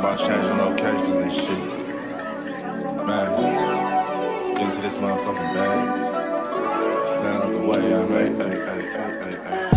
about changing locations and shit. Man, into this motherfucking bag. Stand on the way, I mean.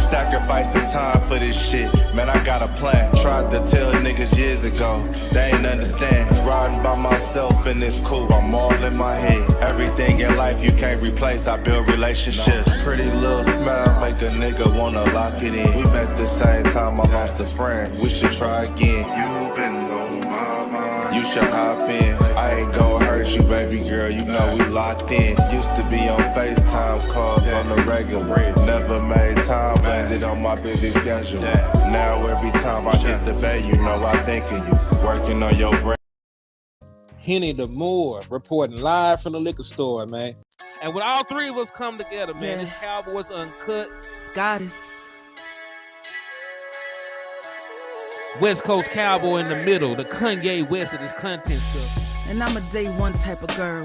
Sacrificing time for this shit, man, I got a plan. Tried to tell niggas years ago, they ain't understand. Riding by myself in this coupe, I'm all in my head. Everything in life you can't replace, I build relationships. Pretty little smile make a nigga wanna lock it in. We met the same time I lost a friend, we should try again. You been on my mind, you should hop in. I ain't gon' hurt you, baby girl, you know we locked in. Used to be on FaceTime calls on the regular. Never made time, landed on my busy schedule. Now every time I hit the bay, you know I think of you. Working on your brain. Henny the Moore reporting live from the liquor store, man. And when all three of us come together, man, it's Cowboys Uncut. Scottis. West Coast Cowboy in the middle, the Kanye West of this content stuff. And I'm a day one type of girl.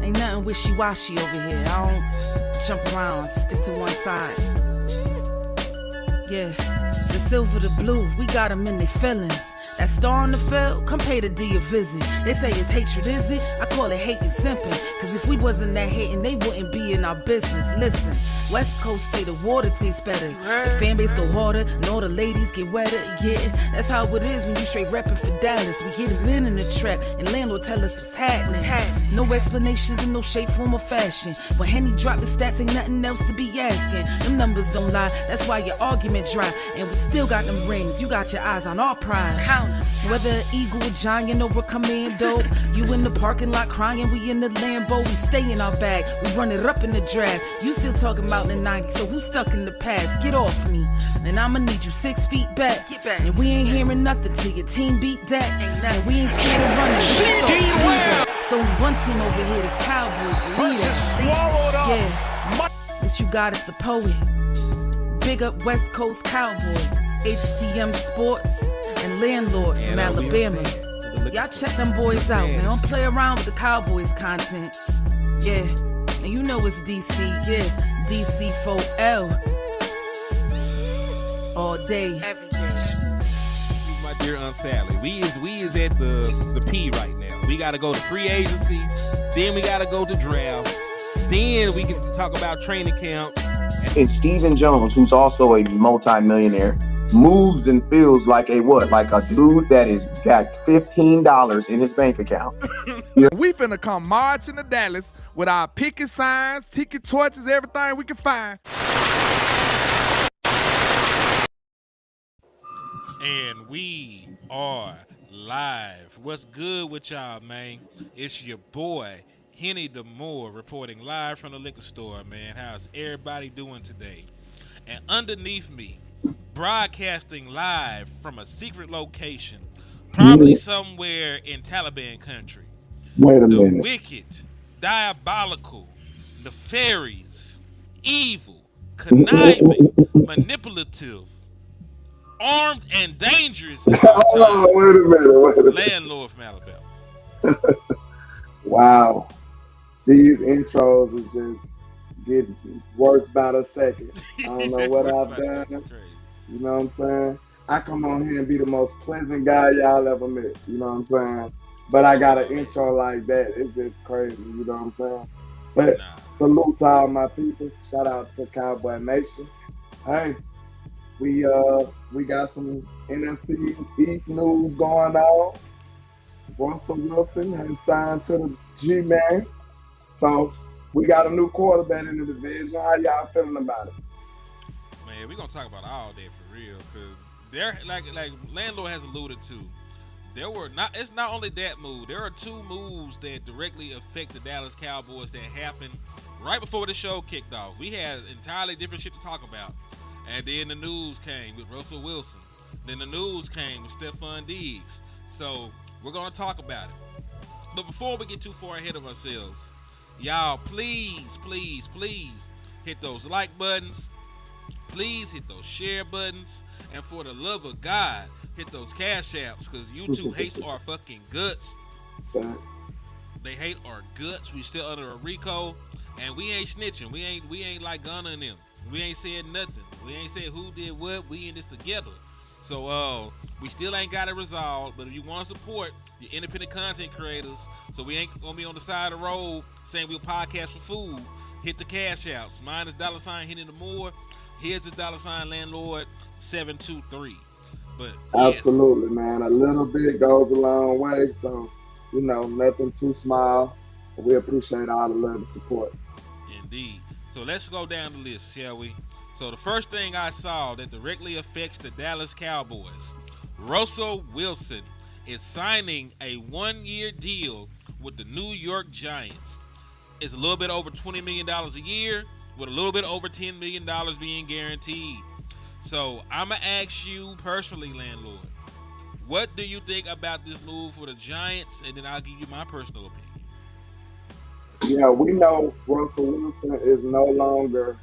Ain't nothing wishy-washy over here. I don't jump around, stick to one side. Yeah, the silver, the blue, we got them in their feelings. That star on the field, come pay the D a visit. They say it's hatred, is it? I call it hate and simping. Cause if we wasn't that hating, they wouldn't be in our business. Listen, West Coast say the water tastes better. The fan base go harder, and all the ladies get wetter. Yeah, that's how it is when you straight reppin' for Dallas. We get it in the trap, and landlord tell us what's happening. No explanations in no shape, form, or fashion. When Henny drop the stats, ain't nothing else to be asking. Them numbers don't lie, that's why your argument dry. And we still got them rings, you got your eyes on our prize. Whether an eagle, a giant, or a commando, you in the parking lot crying, we in the Lambo, we stay in our bag, we run it up in the draft. You still talking about the 90s, so who's stuck in the past? Get off me, and I'ma need you 6 feet back. And we ain't hearing nothing till your team beat that. And we ain't scared of running. So one team over here, this Cowboys, believe it. Yeah, this you got is a poet. Big up West Coast Cowboys, HTM Sports, and Landlord from Alabama. Y'all check them boys out, man. Don't play around with the Cowboys content. Yeah, and you know it's DC. Yeah, DC4L. All day. Every day. My dear Aunt Sally, we is at the P right now. We gotta go to free agency, then we gotta go to draft, then we can talk about training camp. And Stephen Jones, who's also a multi-millionaire, moves and feels like a what? Like a dude that is got $15 in his bank account. Yeah. We finna come marching to Dallas with our picket signs, ticket torches, everything we can find. And we are live. What's good with y'all, man? It's your boy, Henny the Moore, reporting live from the liquor store, man. How's everybody doing today? And underneath me, broadcasting live from a secret location, probably somewhere in Taliban country. Wait a the minute. Wicked, diabolical, nefarious, evil, conniving, manipulative, armed and dangerous. Oh, wait a minute. Landlord from Alabama. Wow. These intros is just getting worse by the second. I don't know what I've done. You know what I'm saying? I come on here and be the most pleasant guy y'all ever met. You know what I'm saying? But I got an intro like that. It's just crazy. You know what I'm saying? But salute to all my people. Shout out to Cowboy Nation. Hey, we got some NFC East news going on. Russell Wilson has signed to the G-Man. So we got a new quarterback in the division. How y'all feeling about it? Man, we're gonna talk about all that for real, cause there, like Landlord has alluded to, it's not only that move. There are 2 moves that directly affect the Dallas Cowboys that happened right before the show kicked off. We had entirely different shit to talk about, and then the news came with Russell Wilson. Then the news came with Stefon Diggs. So we're gonna talk about it. But before we get too far ahead of ourselves, y'all, please hit those like buttons. Please hit those share buttons. And for the love of God, hit those cash apps, because YouTube hates our fucking guts. They hate our guts. We still under a RICO, and we ain't snitching. We ain't like Gunna and them. We ain't said nothing. We ain't said who did what. We in this together. So We still ain't got it resolved, but if you want to support your independent content creators, so we ain't gonna be on the side of the road saying we'll podcast for food, hit the cash outs. Mine is $ hitting the more. Here's the $ landlord 723. But yeah. Absolutely, man. A little bit goes a long way. So, nothing too small. We appreciate all the love and support. Indeed. So let's go down the list, shall we? So the first thing I saw that directly affects the Dallas Cowboys, Russell Wilson is signing a 1-year deal with the New York Giants. It's a little bit over $20 million a year, with a little bit over $10 million being guaranteed. So I'm going to ask you personally, landlord, what do you think about this move for the Giants? And then I'll give you my personal opinion. Yeah, we know Russell Wilson is no longer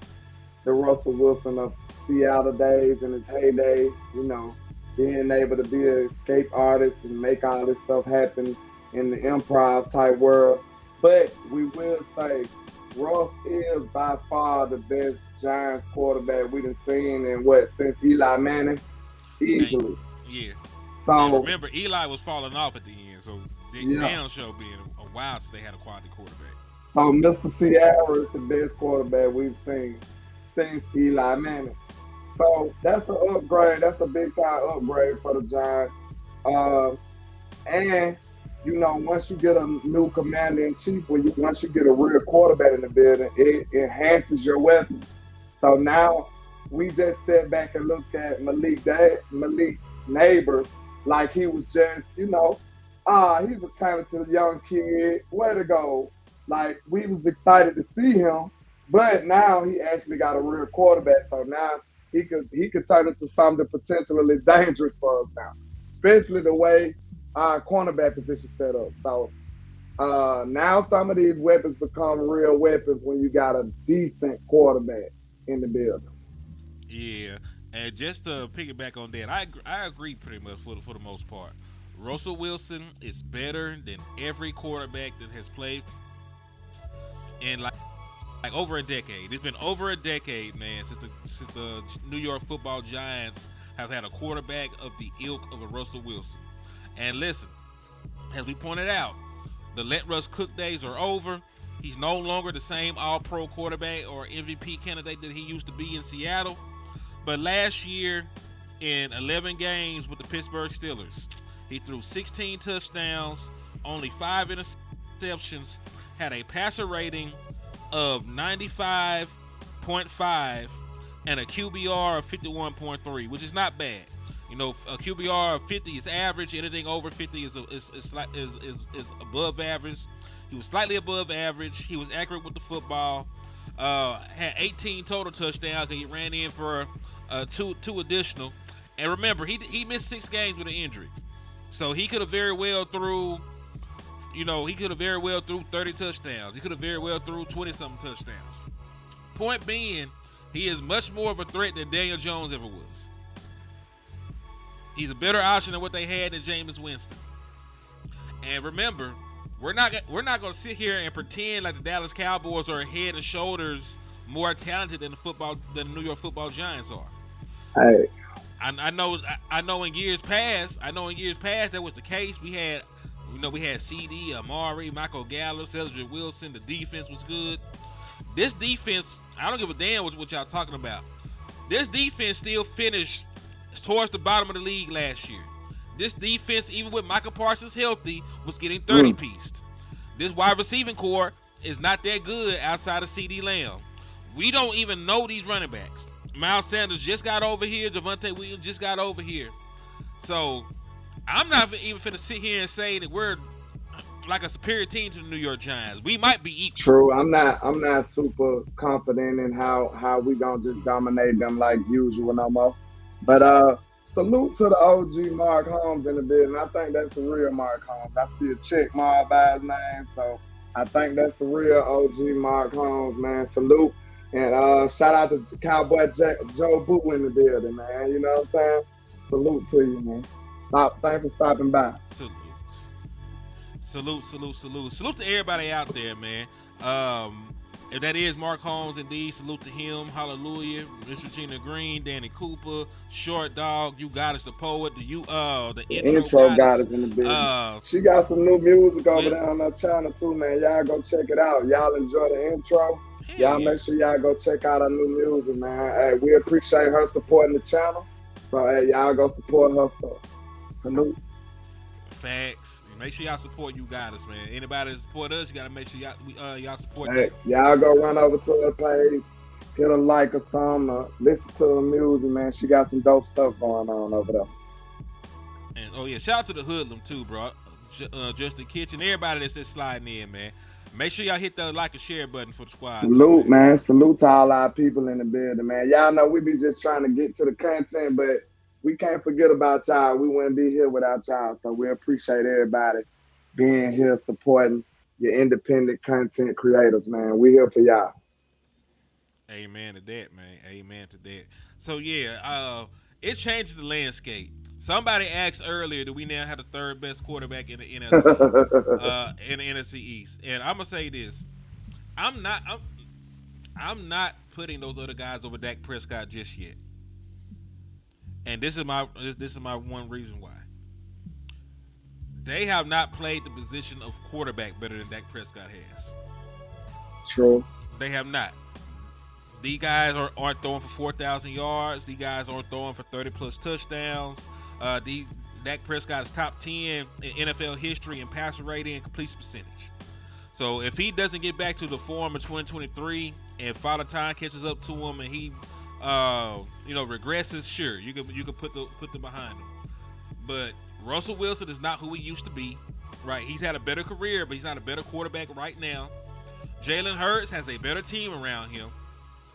the Russell Wilson of Seattle days in his heyday, being able to be an escape artist and make all this stuff happen in the improv type world. But we will say Russ is by far the best Giants quarterback we've seen since Eli Manning? Easily. Yeah. So and remember, Eli was falling off at the end, so the down show being a while since they had a quality quarterback. So Mr. Sierra is the best quarterback we've seen since Eli Manning. So that's an upgrade. That's a big time upgrade for the Giants. And once you get a new commander in chief, once you get a real quarterback in the building, it enhances your weapons. So now we just sat back and looked at Malik Neighbors like he was just, he's a talented young kid. Way to go. Like, we was excited to see him, but now he actually got a real quarterback. So now he could turn into something potentially dangerous for us now, especially the way our cornerback position set up. So now some of these weapons become real weapons when you got a decent quarterback in the building. Yeah, and just to piggyback on that, I agree pretty much for the most part. Russell Wilson is better than every quarterback that has played in like over a decade. It's been over a decade, man, since the New York Football Giants have had a quarterback of the ilk of a Russell Wilson. And listen, as we pointed out, the let Russ cook days are over. He's no longer the same all-pro quarterback or MVP candidate that he used to be in Seattle. But last year, in 11 games with the Pittsburgh Steelers, he threw 16 touchdowns, only 5 interceptions, had a passer rating of 95.5 and a QBR of 51.3, which is not bad. A QBR of 50 is average. Anything over 50 is above average. He was slightly above average. He was accurate with the football. Had 18 total touchdowns, and he ran in for two additional. And remember, he missed 6 games with an injury, so he could have very well threw. He could have very well threw 30 touchdowns. He could have very well threw 20-something touchdowns. Point being, he is much more of a threat than Daniel Jones ever was. He's a better option than what they had in Jameis Winston. And remember, we're not going to sit here and pretend like the Dallas Cowboys are head and shoulders more talented than the New York Football Giants are. Hey. I know in years past that was the case. We had CD, Amari, Michael Gallup, Cedric Wilson. The defense was good. This defense, I don't give a damn what y'all talking about. This defense still finished towards the bottom of the league last year. This defense, even with Michael Parsons healthy, was getting 30-pieced. This wide receiving core is not that good outside of CD Lamb. We don't even know these running backs. Miles Sanders just got over here. Javonte Williams just got over here. So I'm not even finna sit here and say that we're like a superior team to the New York Giants. We might be equal. True. I'm not super confident in how we gonna just dominate them like usual no more. But salute to the OG Mark Holmes in the building. I think that's the real Mark Holmes. I see a check mark by his name, so I think that's the real OG Mark Holmes, man. Salute. And shout out to Cowboy Joe Boo in the building, man. You know what I'm saying? Salute to you, man. Thanks for stopping by. Salute to everybody out there, man. If that is Mark Holmes, indeed, salute to him. Hallelujah. Miss Regina Green, Danny Cooper, Short Dog, You Got Us, the Poet, the intro goddess in the building. She got some new music over there on her channel too, man. Y'all go check it out. Y'all enjoy the intro. Y'all make sure y'all go check out her new music, man. Hey, we appreciate her supporting the channel. So hey, y'all go support her stuff. Salute. Facts. Make sure y'all support You Got Us, man. Anybody that support us, you gotta make sure y'all support Facts. Y'all go run over to her page, hit a like or something, listen to her music, man. She got some dope stuff going on over there. And shout out to the Hoodlum too, bro. Just the Kitchen, everybody that's just sliding in, man. Make sure y'all hit the like and share button for the squad. Salute, man. Salute to all our people in the building, man. Y'all know we be just trying to get to the content, but we can't forget about y'all. We wouldn't be here without y'all. So we appreciate everybody being here, supporting your independent content creators, man. We here for y'all. Amen to that, man. Amen to that. So it changes the landscape. Somebody asked earlier, do we now have the third best quarterback in the NFC, in the NFC East? And I'm gonna say this: I'm not putting those other guys over Dak Prescott just yet. And this is my one reason why. They have not played the position of quarterback better than Dak Prescott has. True. They have not. These guys aren't throwing for 4,000 yards. These guys aren't throwing for 30-plus touchdowns. Dak Prescott is top 10 in NFL history in passer rating and completion percentage. So if he doesn't get back to the form of 2023 and Father Time catches up to him and he regresses, sure, you can put them behind him. But Russell Wilson is not who he used to be, right? He's had a better career, but he's not a better quarterback right now. Jalen Hurts has a better team around him,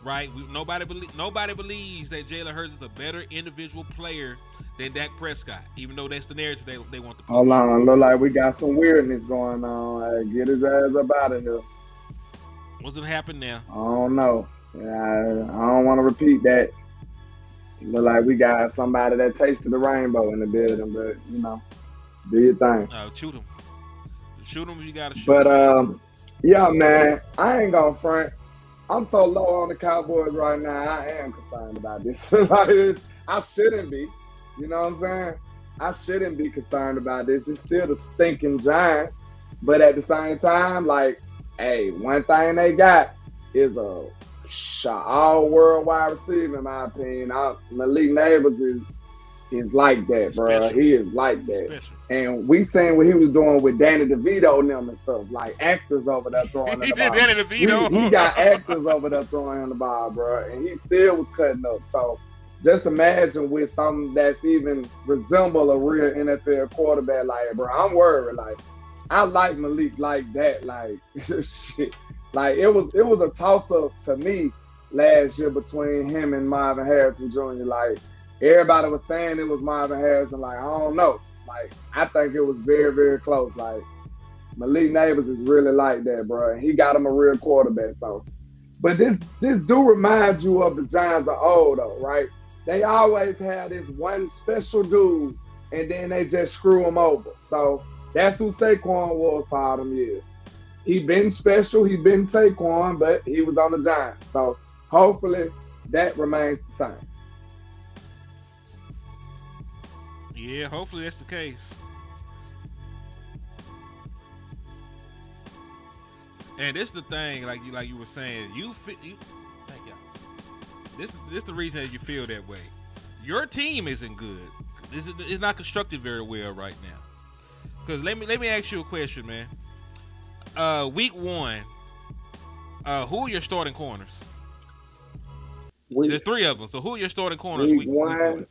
right? Nobody believes that Jalen Hurts is a better individual player than Dak Prescott, even though that's the narrative they want to push. Hold on, look like we got some weirdness going on. Hey, get his ass up out of here. What's gonna happen now? I don't know. I don't want to repeat that. Look like we got somebody that tasted the rainbow in the building, but do your thing. Shoot him if you gotta shoot. But yeah, man, I ain't gonna front. I'm so low on the Cowboys right now. I am concerned about this. I shouldn't be. You know what I'm saying? I shouldn't be concerned about this. It's still the stinking Giants, but at the same time, hey, one thing they got is a all-world wide receiver, in my opinion. Malik Neighbors is like that, bro. Special. He is like that. Special. And we seen what he was doing with Danny DeVito and them and stuff, like actors over there throwing the ball. Danny DeVito. He got actors over there throwing him the ball, bro, and he still was cutting up. So just imagine with something that's even resemble a real NFL quarterback, bro, I'm worried. I like Malik like that, shit. It was a toss-up to me last year between him and Marvin Harrison Jr. Everybody was saying it was Marvin Harrison. I don't know. I think it was very, very close. Malik Neighbors is really like that, bro. And he got him a real quarterback. So, but this do remind you of the Giants of old, though, right? They always had this one special dude, and then they just screw him over. So that's who Saquon was for all them years. He been special, he been Saquon, but he was on the Giants. So hopefully that remains the same. Yeah, hopefully that's the case. And this is the thing, like you were saying, thank y'all. This is the reason that you feel that way. Your team isn't good. It's not constructed very well right now. Because let me ask you a question, man. Week 1, who are your starting corners? There's 3 of them. So who are your starting corners? Week 1,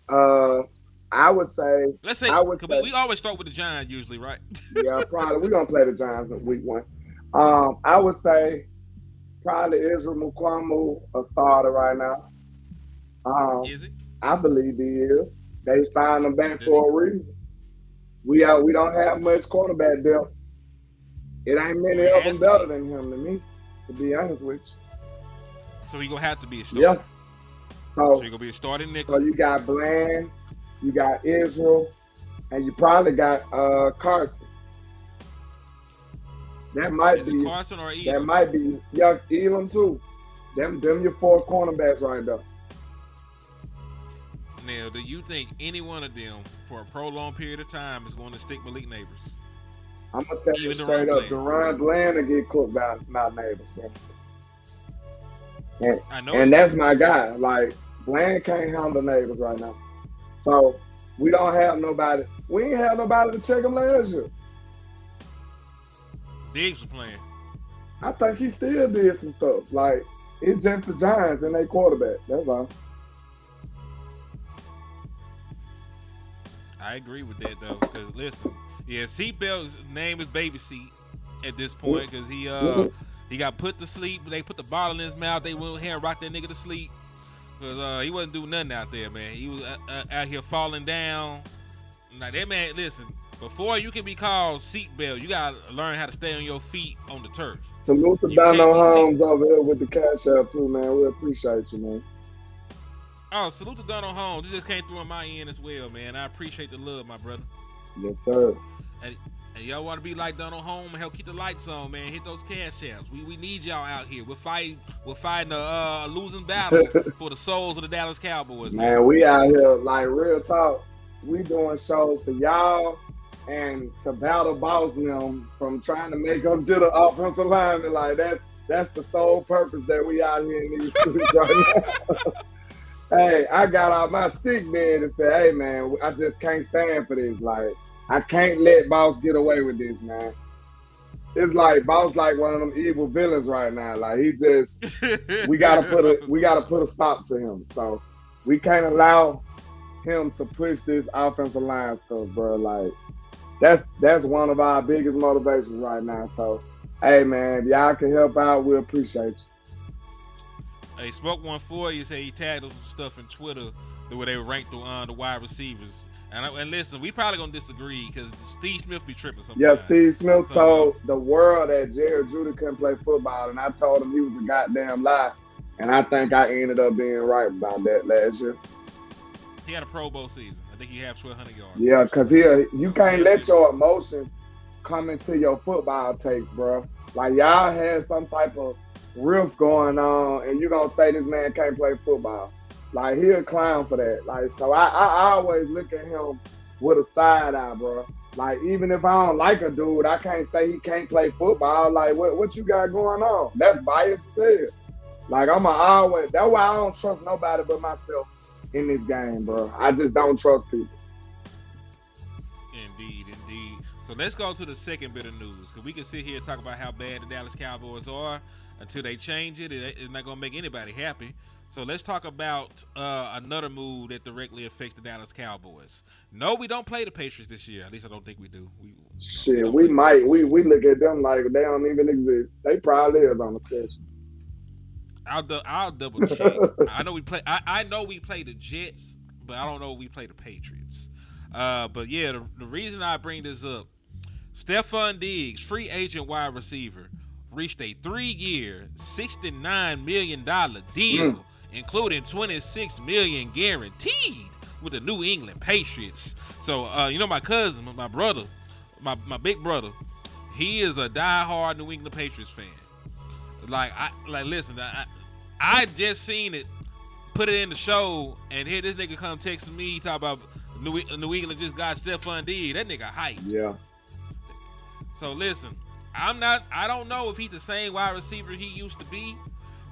I would say. Let's say we always start with the Giants usually, right? Yeah, probably. We're gonna play the Giants in week 1. I would say probably Israel Mukuamu a starter right now. Is it? I believe he is. They signed him back for a reason. We don't have much quarterback depth. It ain't many of them better than him to me, to be honest with you. So he gonna have to be a starter. Yeah. So he gonna be a starting nickel. So you got Bland, you got Israel, and you probably got Carson. That might Is it be Carson or that Elam? might be Young Elam too. Them your 4 cornerbacks right there. Now, do you think any one of them, for a prolonged period of time, is going to stick Malik Neighbors? I'm gonna tell you Even straight DeRon up, Bland. DeRon Bland will get cooked by Neighbors, man. I know. And that's my guy. Like Bland can't handle Neighbors right now. So we don't have nobody. We ain't have nobody to check him last year. Diggs was playing. I think he still did some stuff. Like it's just the Giants and their quarterback. That's all. I agree with that though, because listen, yeah, Seatbelt's name is Baby Seat at this point because he got put to sleep. They put the bottle in his mouth. They went here and rocked that nigga to sleep because he wasn't doing nothing out there, man. He was out here falling down. Like that man, listen. Before you can be called Seatbelt, you gotta learn how to stay on your feet on the turf. Salute to You can't Dono be Holmes over here with the cash app too, man. We appreciate you, man. Oh, salute to Donald Holmes. He just came through on my end as well, man. I appreciate the love, my brother. Yes, sir. And y'all want to be like Donald Holmes and help keep the lights on, man. Hit those cash apps. We need y'all out here. We're fighting a losing battle for the souls of the Dallas Cowboys, Man, we out here like real talk. We doing shows for y'all and to battle boss them from trying to make us get an offensive lineman. Like that's the sole purpose that we out here in these streets right now. Hey, I got out my sick bed and said, hey, man, I just can't stand for this. Like, I can't let Boss get away with this, man. It's like Boss like one of them evil villains right now. Like, he just, we gotta put a stop to him. So we can't allow him to push this offensive line stuff, bro. Like, that's one of our biggest motivations right now. So, hey, man, if y'all can help out, we appreciate you. Hey, Smoke 14, you say he tagged us some stuff in Twitter the way they ranked the wide receivers. And listen, we probably gonna disagree because Steve Smith be tripping sometimes. Yeah, Steve Smith told the world that Jared Judy couldn't play football, and I told him he was a goddamn lie. And I think I ended up being right about that last year. He had a Pro Bowl season. I think he had 1,200 yards. Yeah, because you can't let your emotions come into your football takes, bro. Like, y'all had some type of riff going on, and you gonna say this man can't play football. Like, he a clown for that. Like, so I always look at him with a side eye, bro. Like, even if I don't like a dude, I can't say he can't play football. Like, what you got going on? That's bias as hell. Like, that's why I don't trust nobody but myself in this game, bro. I just don't trust people. Indeed. So let's go to the second bit of news, because we can sit here and talk about how bad the Dallas Cowboys are until they change it. It's not going to make anybody happy. So let's talk about another move that directly affects the Dallas Cowboys. No, we don't play the Patriots this year. At least I don't think we do. We might. We look at them like they don't even exist. They probably is on the schedule. I'll double check. I know we play. I know we play the Jets, but I don't know if we play the Patriots. But yeah, the reason I bring this up, Stefon Diggs, free agent wide receiver, reached a 3-year, $69 million deal, including $26 million guaranteed with the New England Patriots. So my cousin, my brother, my big brother, he is a diehard New England Patriots fan. Listen, I just seen it, put it in the show, and here this nigga come texting me, talk about New England just got Stefon Diggs. That nigga hype. Yeah. So listen, I don't know if he's the same wide receiver he used to be,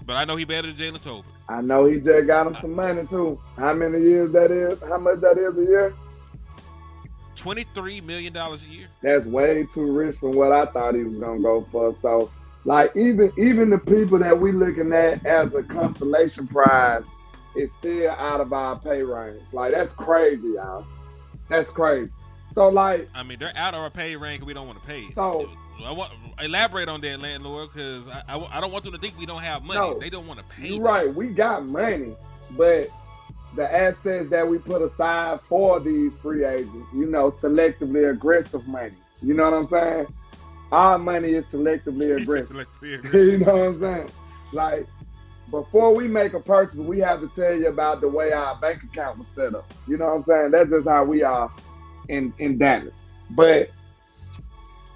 but I know he better than Jalen Tolbert. I know he just got him some money too. How many years that is? How much that is a year? $23 million a year. That's way too rich from what I thought he was gonna go for. So, like, even the people that we looking at as a constellation prize is still out of our pay range. Like, that's crazy, y'all. That's crazy. So, like, I mean, they're out of our pay range because we don't want to pay it. So, I want elaborate on that, landlord, because I don't want them to think we don't have money. No, they don't want to pay. You're right. We got money, but the assets that we put aside for these free agents, selectively aggressive money. You know what I'm saying? Our money is selectively aggressive. You know what I'm saying? Like, before we make a purchase, we have to tell you about the way our bank account was set up. You know what I'm saying? That's just how we are in Dallas. But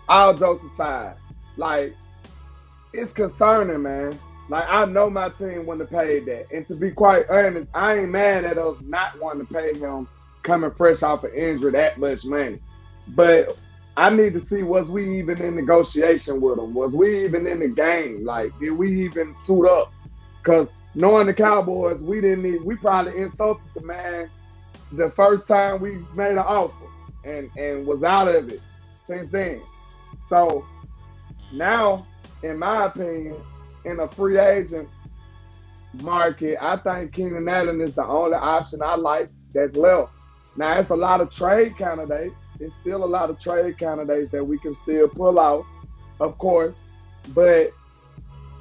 all jokes aside, like, it's concerning, man. Like, I know my team wouldn't have paid that. And to be quite honest, I ain't mad at us not wanting to pay him coming fresh off an injury that much money. But I need to see, was we even in negotiation with him? Was we even in the game? Like, did we even suit up? Because knowing the Cowboys, we probably insulted the man the first time we made an offer and was out of it since then. So now, in my opinion, in a free agent market, I think Keenan Allen is the only option I like that's left. Now, it's a lot of trade candidates. It's still a lot of trade candidates that we can still pull out, of course. But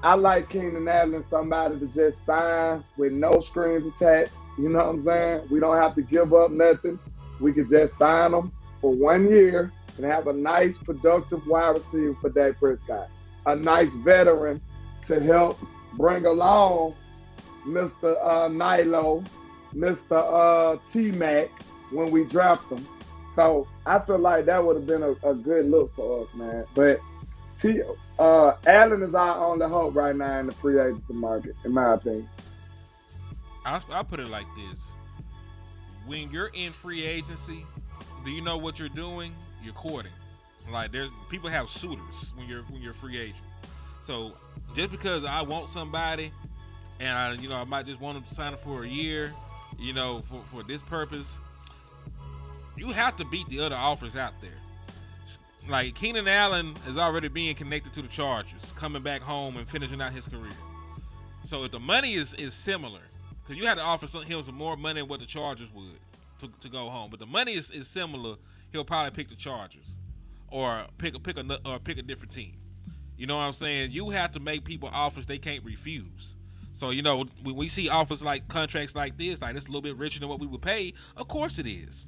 I like Keenan Allen, somebody to just sign with no strings attached. You know what I'm saying? We don't have to give up nothing. We could just sign them for 1 year and have a nice, productive wide receiver for Dak Prescott. A nice veteran to help bring along Mr. Nilo, Mr. T-Mac when we draft them. So I feel like that would have been a good look for us, man. But Allen is our only hope right now in the free agency market, in my opinion. I'll put it like this. When you're in free agency, do you know what you're doing? You're courting. Like, people have suitors when you're free agent. So just because I want somebody and I might just want them to sign up for a year, for this purpose, you have to beat the other offers out there. Like, Keenan Allen is already being connected to the Chargers, coming back home and finishing out his career. So if the money is similar, because you had to offer him some more money than what the Chargers would to go home, but the money is similar, he'll probably pick the Chargers or pick a different team. You know what I'm saying? You have to make people offers they can't refuse. So, when we see offers like contracts like this, like, it's a little bit richer than what we would pay, of course it is.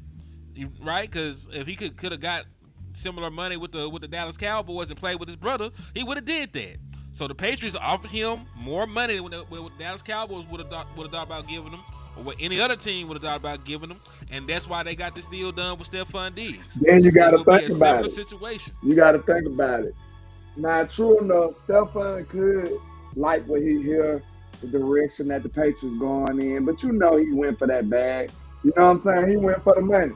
Right? Because if he could have got similar money with the Dallas Cowboys and played with his brother, he would have did that. So the Patriots offered him more money than what the Dallas Cowboys would have thought about giving him, or what any other team would have thought about giving them, and that's why they got this deal done with Stefon Diggs. Then you got to think about it. Situation. You got to think about it. Now, true enough, Stefon could like what he hear, the direction that the Patriots going in, but he went for that bag. You know what I'm saying? He went for the money.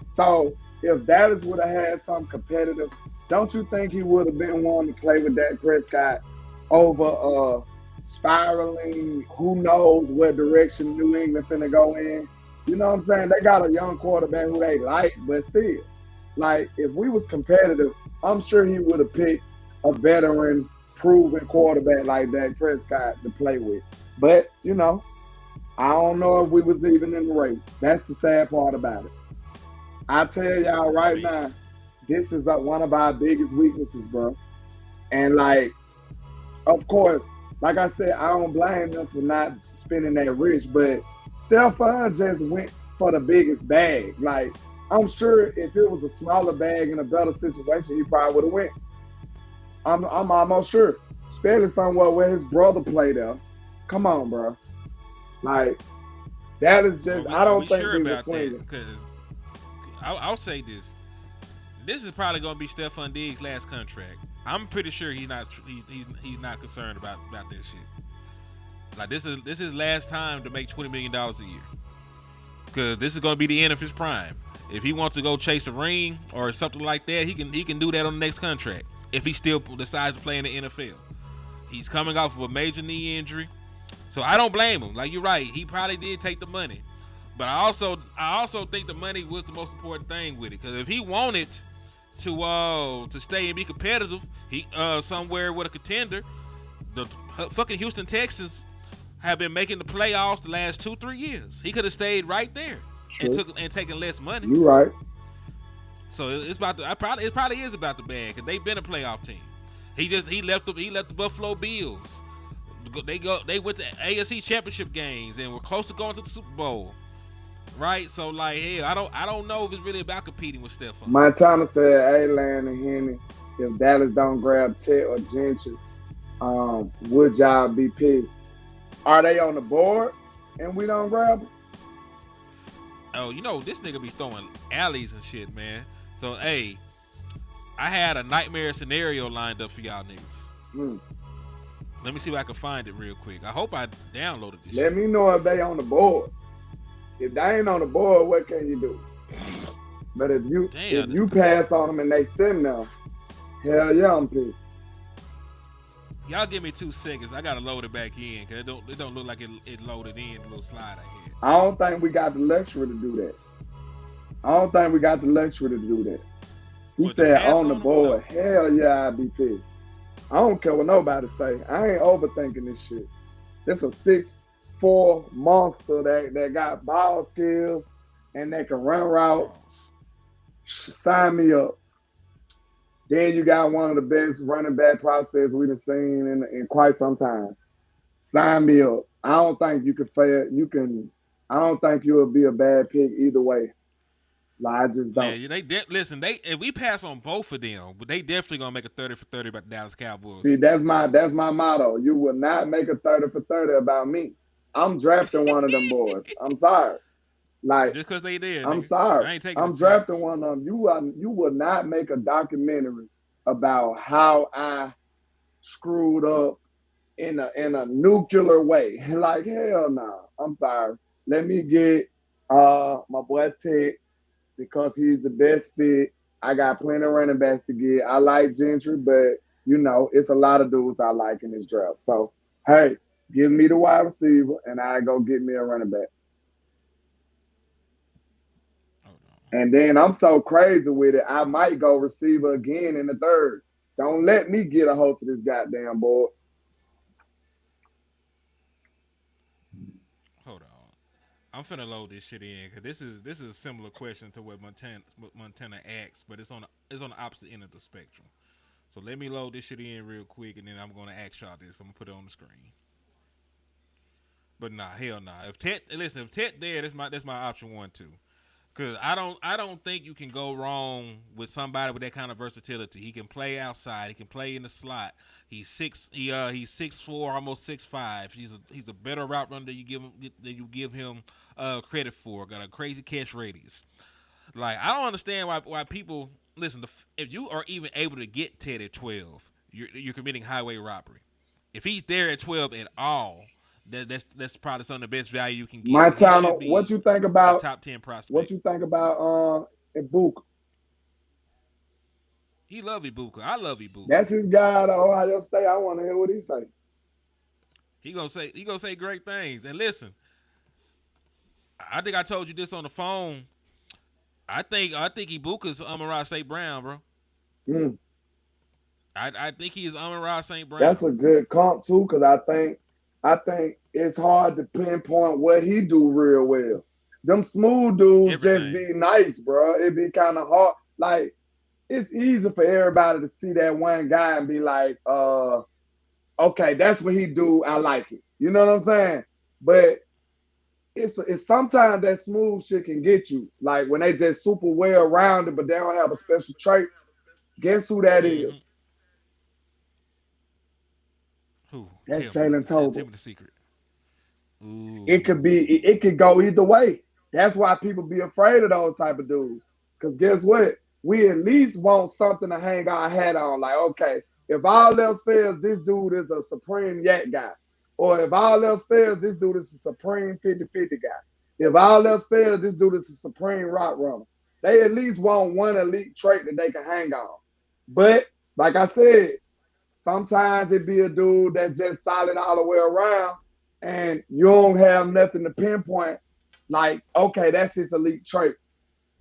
So if Dallas would have had something competitive, don't you think he would have been wanting to play with Dak Prescott over spiraling, who knows what direction New England finna go in? You know what I'm saying? They got a young quarterback who they like, but still. Like, if we was competitive, I'm sure he would have picked a veteran, proven quarterback like Dak Prescott to play with. But, I don't know if we was even in the race. That's the sad part about it. I tell y'all right now, this is one of our biggest weaknesses, bro. And, like, of course, like I said, I don't blame them for not spending that rich, but Stefon just went for the biggest bag. Like, I'm sure if it was a smaller bag in a better situation, he probably would have went. I'm almost sure. Especially somewhere where his brother played there. Come on, bro. Like, that is just, I don't think he was swinging. Because I'll say this. This is probably going to be Stefon Diggs' last contract. I'm pretty sure he's not concerned about this shit. Like, this is his last time to make $20 million a year. Because this is going to be the end of his prime. If he wants to go chase a ring or something like that, he can do that on the next contract. If he still decides to play in the NFL. He's coming off of a major knee injury. So I don't blame him. Like, you're right. He probably did take the money. But I also think the money was the most important thing with it. Because if he wanted to stay and be competitive, he somewhere with a contender, the fucking Houston Texans have been making the playoffs the last 2-3 years. He could have stayed right there and taken less money. You're right. So it probably is about the bag because they've been a playoff team. He left the Buffalo Bills. They went to AFC Championship games and were close to going to the Super Bowl. Right? So, like, hell, I don't know if it's really about competing with Stefon. Montana said, "Hey, Land and Henny, if Dallas don't grab Ted or Gentry, would y'all be pissed? Are they on the board and we don't grab them?" Oh, this nigga be throwing alleys and shit, man. So, hey, I had a nightmare scenario lined up for y'all niggas. Mm. Let me see if I can find it real quick. I hope I downloaded this. Let me know if they on the board. If they ain't on the board, what can you do? But if you pass on them and they sitting there, hell yeah, I'm pissed. Y'all give me 2 seconds. I gotta load it back in because it don't look like it loaded in the little slide I had. I don't think we got the luxury to do that. He said on the board, hell yeah, I'd be pissed. I don't care what nobody say. I ain't overthinking this shit. This a 6'4" monster that got ball skills and that can run routes. Sign me up. Then you got one of the best running back prospects we've seen in quite some time. Sign me up. I don't think you can fail. I don't think you'll be a bad pick either way. Like, I just don't. Yeah, listen. If we pass on both of them, but they definitely gonna make a 30 for 30 about the Dallas Cowboys. See, that's my motto. You will not make a 30 for 30 about me. I'm drafting one of them boys. I'm sorry. Like, just because they did. I'm sorry. I'm drafting one of them. You will not make a documentary about how I screwed up in a nuclear way. Like, hell no. I'm sorry. Let me get my boy Ted because he's the best fit. I got plenty of running backs to get. I like Gentry, but it's a lot of dudes I like in this draft. So, hey, give me the wide receiver and I go get me a running back. And then I'm so crazy with it, I might go receiver again in the third. Don't let me get a hold to this goddamn board. Hold on. I'm finna load this shit in because this is a similar question to what Montana asked, but it's on the opposite end of the spectrum. So let me load this shit in real quick, and then I'm gonna ask y'all this. I'm gonna put it on the screen. But nah, hell nah. If Ted there, that's my option 1 too. Cause I don't think you can go wrong with somebody with that kind of versatility. He can play outside. He can play in the slot. He's 6'4", almost 6'5". He's a better route runner than you give him credit for. Got a crazy catch radius. Like, I don't understand why people listen. If you are even able to get Ted at 12, you're committing highway robbery. If he's there at 12 at all, that's probably some of the best value you can get. Montana, what you think about top 10 prospect? What you think about Ibuka? He love Ibuka. I love Ibuka. That's his guy at Ohio State. I want to hear what he say. He gonna say great things. And listen, I think I told you this on the phone. I think Ibuka's Amon-Ra St. Brown, bro. Mm. I think he is Amon-Ra St. Brown. That's a good comp too, because I think it's hard to pinpoint what he do real well. Them smooth dudes just be nice, bro. It be kind of hard. Like, it's easy for everybody to see that one guy and be like, okay, that's what he do. I like it. You know what I'm saying? But it's sometimes that smooth shit can get you. Like, when they just super well rounded, but they don't have a special trait. Guess who that is? Who? That's Jalen Tolbert. Tell me the secret. Ooh. It could go either way. That's why people be afraid of those type of dudes. Because guess what? We at least want something to hang our hat on. Like, okay, if all else fails, this dude is a supreme yak guy. Or if all else fails, this dude is a supreme 50-50 guy. If all else fails, this dude is a supreme rock runner. They at least want one elite trait that they can hang on. But, like I said, sometimes it be a dude that's just solid all the way around, and you don't have nothing to pinpoint. Like, okay, that's his elite trait.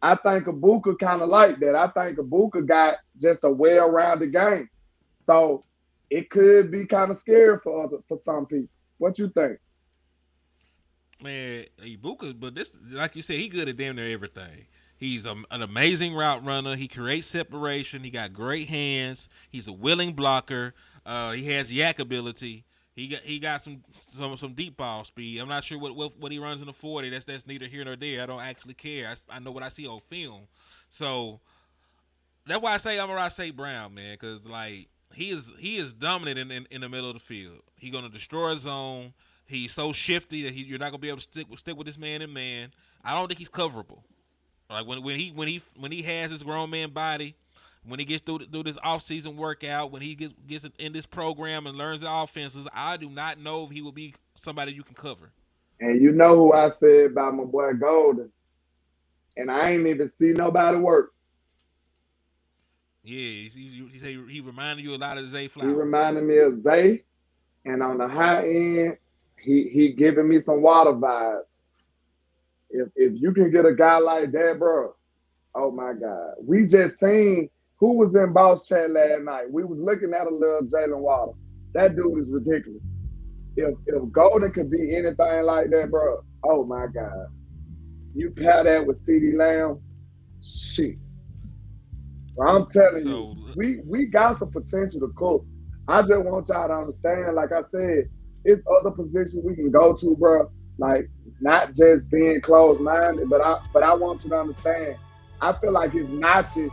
I think Ibuka kind of like that. I think Ibuka got just a well-rounded game. So it could be kind of scary for some people. What you think? Man, Ibuka, but this, like you said, he good at damn near everything. He's an amazing route runner. He creates separation. He got great hands. He's a willing blocker. He has yak ability. He got some deep ball speed. I'm not sure what he runs in the 40. That's neither here nor there. I don't actually care. I know what I see on film. So that's why I say Amon-Ra St. Brown, man, because like he is dominant in the middle of the field. He's gonna destroy a zone. He's so shifty that you're not gonna be able to stick with this man and man. I don't think he's coverable. Like when he has his grown man body, when he gets through this off-season workout, when he gets in this program and learns the offenses, I do not know if he will be somebody you can cover. And you know who I said about my boy Golden, and I ain't even see nobody work. Yeah, he reminded you a lot of Zay He Flowers. reminded me of Zay, and on the high end, he giving me some water vibes. If you can get a guy like that, bro, oh my God. We just seen who was in Boss Chat last night. We was looking at a little Jalen Water. That dude is ridiculous. If Golden could be anything like that, bro, oh my God. You pair that with CeeDee Lamb, shit. Well, I'm telling you, we got some potential to cook. I just want y'all to understand, like I said, it's other positions we can go to, bro. Like not just being closed-minded, but I want you to understand. I feel like it's notches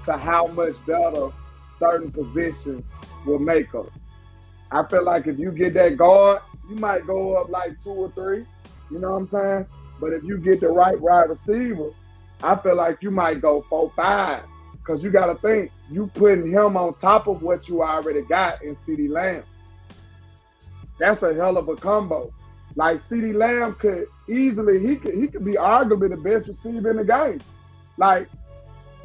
to how much better certain positions will make us. I feel like if you get that guard, you might go up like 2 or 3. You know what I'm saying? But if you get the right wide receiver, I feel like you might go 4, 5. Because you got to think, you putting him on top of what you already got in CeeDee Lamb. That's a hell of a combo. Like CeeDee Lamb could easily, he could be arguably the best receiver in the game. Like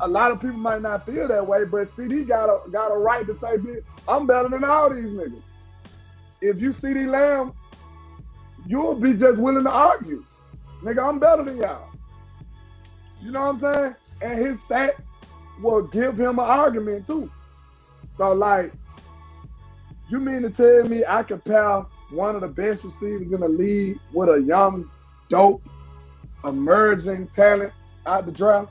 a lot of people might not feel that way, but CeeDee got a right to say, I'm better than all these niggas. If you CeeDee Lamb, you'll be just willing to argue. Nigga, I'm better than y'all. You know what I'm saying? And his stats will give him an argument too. So like, you mean to tell me I can pair one of the best receivers in the league with a young, dope, emerging talent out the draft?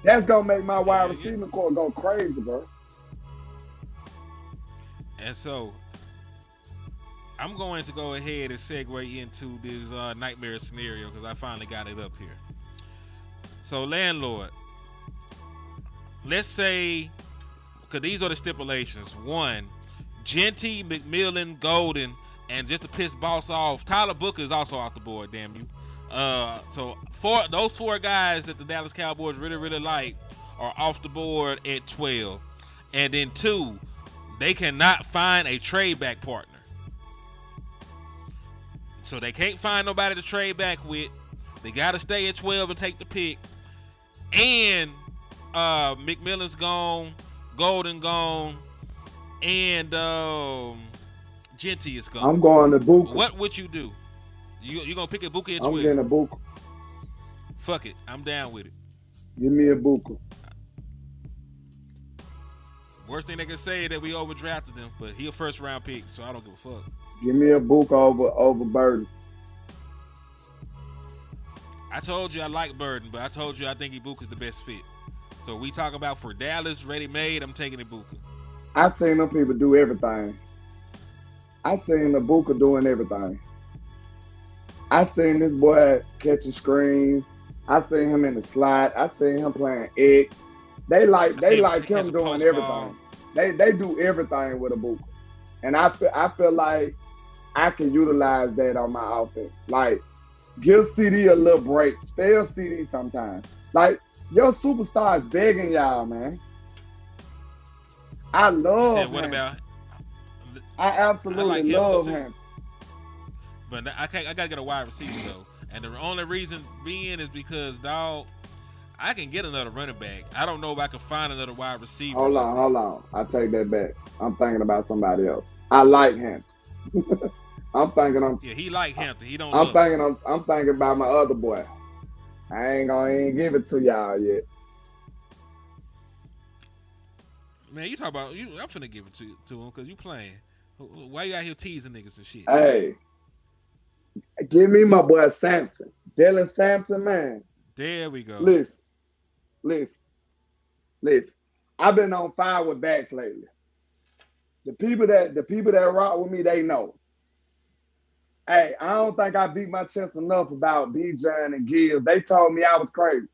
That's gonna make my wide receiving core go crazy, bro. And so I'm going to go ahead and segue into this nightmare scenario because I finally got it up here. So landlord, let's say, because these are the stipulations. 1, Genty, McMillan, Golden, and just to piss Boss off, Tyler Booker is also off the board, damn you. So those 4 guys that the Dallas Cowboys really, really like are off the board at 12. And then 2, they cannot find a trade back partner. So they can't find nobody to trade back with. They got to stay at 12 and take the pick. And McMillan's gone, Golden gone, and Genty is gone. I'm going to Booker. What would you do? You gonna pick a Booker at 12? I'm getting a Booker. Fuck it, I'm down with it. Give me a Booker. Worst thing they can say is that we overdrafted him, but he a first round pick, so I don't give a fuck. Give me a Booker over Burden. I told you I like Burden, but I told you I think Ibuka's the best fit. So we talk about for Dallas, ready-made, I'm taking Ibuka. I seen them people do everything. I seen Ibuka doing everything. I seen this boy catching screens. I seen him in the slot. I seen him playing X. They like him doing everything. They do everything with Ibuka. And I feel like I can utilize that on my offense. Like, give CD a little break. Spell CD sometimes. Like, your superstar is begging y'all, man. I love him. I absolutely love him. But I gotta get a wide receiver though. And the only reason being is because, dog, I can get another running back. I don't know if I can find another wide receiver. Hold on. I take that back. I'm thinking about somebody else. I like him. Yeah, he like Hampton. He don't. I'm thinking about my other boy. I ain't gonna give it to y'all yet. Man, you talk about you. I'm finna give it to him because you playing. Why you out here teasing niggas and shit? Hey, give me my boy Sampson, Dylan Sampson, man. There we go. Listen. I've been on fire with backs lately. The people that rock with me, they know. Hey, I don't think I beat my chest enough about Bijan and Gibbs. They told me I was crazy.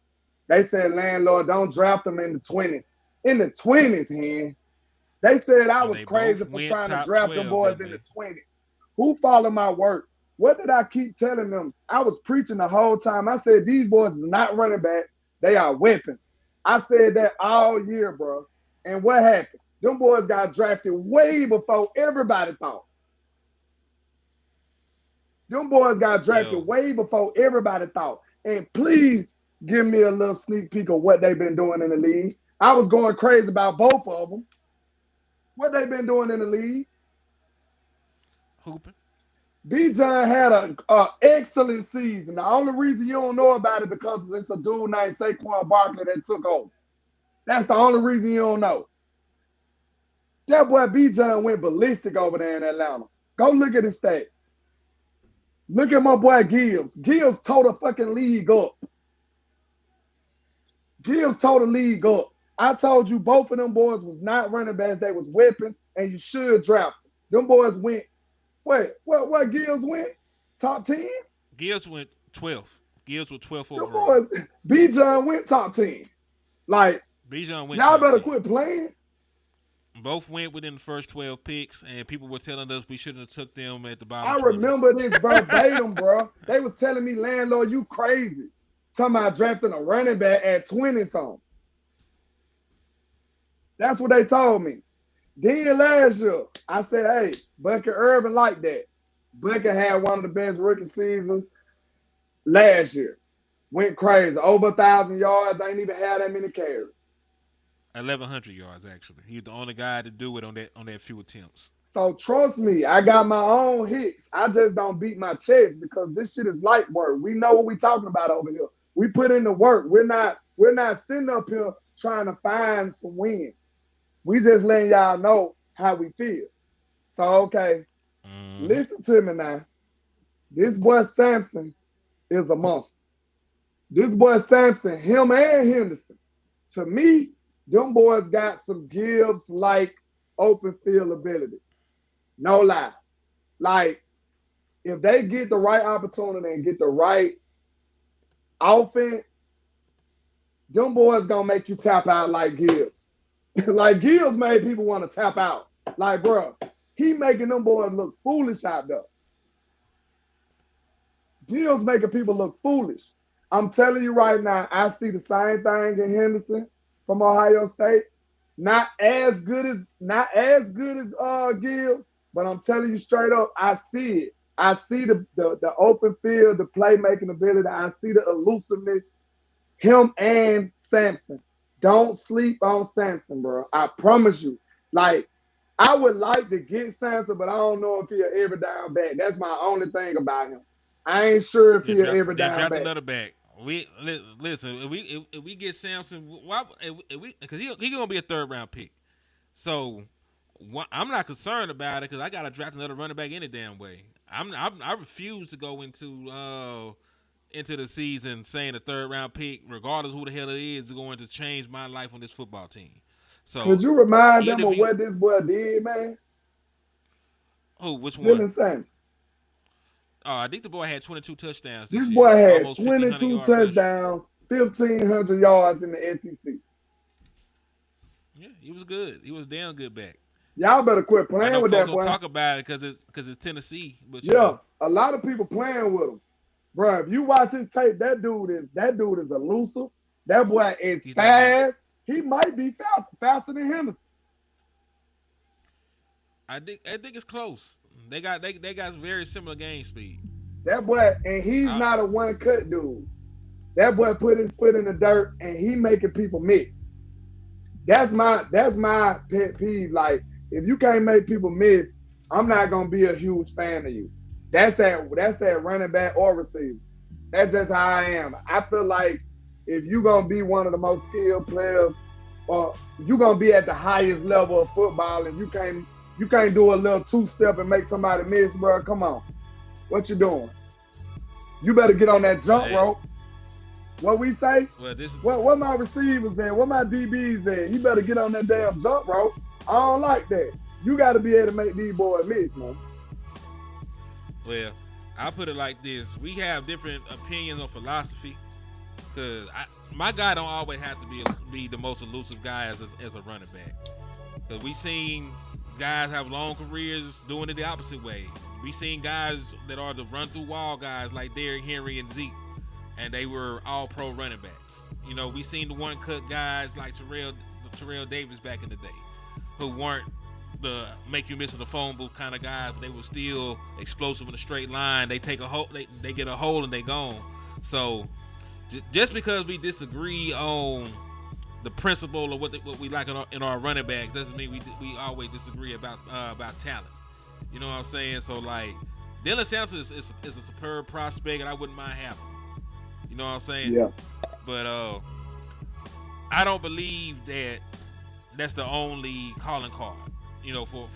They said, landlord, don't draft them in the 20s. In the 20s, hen. They said I was crazy for trying to draft them boys in the 20s. Who followed my work? What did I keep telling them? I was preaching the whole time. I said, these boys is not running backs. They are weapons. I said that all year, bro. And what happened? Them boys got drafted way before everybody thought. Them boys got drafted way before everybody thought. And please give me a little sneak peek of what they've been doing in the league. I was going crazy about both of them. What they been doing in the league? Hooping. Bijan had an excellent season. The only reason you don't know about it because it's a dude named Saquon Barkley that took over. That's the only reason you don't know. That boy Bijan went ballistic over there in Atlanta. Go look at his stats. Look at my boy Gibbs. Gibbs tore the fucking league up. Gibbs tore the league up. I told you both of them boys was not running backs. They was weapons, and you should draft them. Them boys went, what Gibbs went? Top 10? Gibbs went 12. Gibbs was 12 Them overall. boys, Bijan went top 10. Like, Bijan went y'all top better 10. quit playing. Both went within the first 12 picks, and people were telling us we shouldn't have took them at the bottom. I remember this verbatim, bro. They was telling me, landlord, you crazy. Talking about drafting a running back at 20-something. That's what they told me. Then last year, I said, hey, Bucket Irvin like that. Bucket had one of the best rookie seasons last year. Went crazy. Over 1,000 yards. I ain't even had that many carries. 1,100 yards, actually. He's the only guy to do it on that few attempts. So trust me, I got my own hits. I just don't beat my chest because this shit is light work. We know what we talking about over here. We put in the work. We're not sitting up here trying to find some wins. We just letting y'all know how we feel. So, okay, Listen to me now. This boy Sampson is a monster. This boy Sampson, him and Henderson, to me, them boys got some Gibbs-like open field ability. No lie. Like, if they get the right opportunity and get the right offense, them boys gonna make you tap out like Gibbs. Like Gibbs made people want to tap out. Like, bro, he making them boys look foolish out there. Gibbs making people look foolish. I'm telling you right now, I see the same thing in Henderson from Ohio State. Not as good as Gibbs, but I'm telling you straight up, I see it. I see the open field, the playmaking ability. I see the elusiveness. Him and Sampson. Don't sleep on Sampson, bro. I promise you. Like, I would like to get Sampson, but I don't know if he'll ever down back. That's my only thing about him. I ain't sure if he'll ever down back. Draft another back. Listen. If we get Sampson, why? Because he gonna be a third round pick. So I'm not concerned about it because I gotta draft another running back any damn way. I refuse to go into the season saying a third round pick, regardless who the hell it is going to change my life on this football team. So could you remind them of what this boy did, man? Who? Which one? Dylan Sampson. I think the boy had 22 touchdowns. This boy had 22 touchdowns, 1,500 yards in the SEC. Yeah, he was good. He was damn good back. Y'all better quit playing with that boy. Don't talk about it because it's Tennessee. But yeah, a lot of people playing with him, bro. If you watch his tape, that dude is elusive. That boy is fast. He might be faster than Henderson. I think it's close. They got very similar game speed. That boy, and he's not a one-cut dude. That boy put his foot in the dirt and he making people miss. That's my pet peeve. Like, if you can't make people miss, I'm not gonna be a huge fan of you. That's at running back or receiver. That's just how I am. I feel like if you're gonna be one of the most skilled players, or you're gonna be at the highest level of football, and you can't do a little two-step and make somebody miss, bro. Come on. What you doing? You better get on that jump rope. What we say? Well, what my receivers at? What my DBs at? You better get on that damn jump rope. I don't like that. You got to be able to make these boys miss, man. Well, I put it like this. We have different opinions on philosophy. Because my guy don't always have to be the most elusive guy as a running back. Because we seen guys have long careers doing it the opposite way. We seen guys that are the run-through wall guys like Derrick Henry and Zeke, and they were all pro running backs. You know, we seen the one cut guys like Terrell Davis back in the day, who weren't the make you miss in the phone booth kind of guys, but they were still explosive in a straight line. They take a hole, they get a hole and they gone. So just because we disagree on the principle of what we like in our running backs doesn't mean we always disagree about talent. You know what I'm saying? So like Dylan Sampson is a superb prospect, and I wouldn't mind having him. You know what I'm saying? Yeah. But I don't believe that's the only calling card. You know, for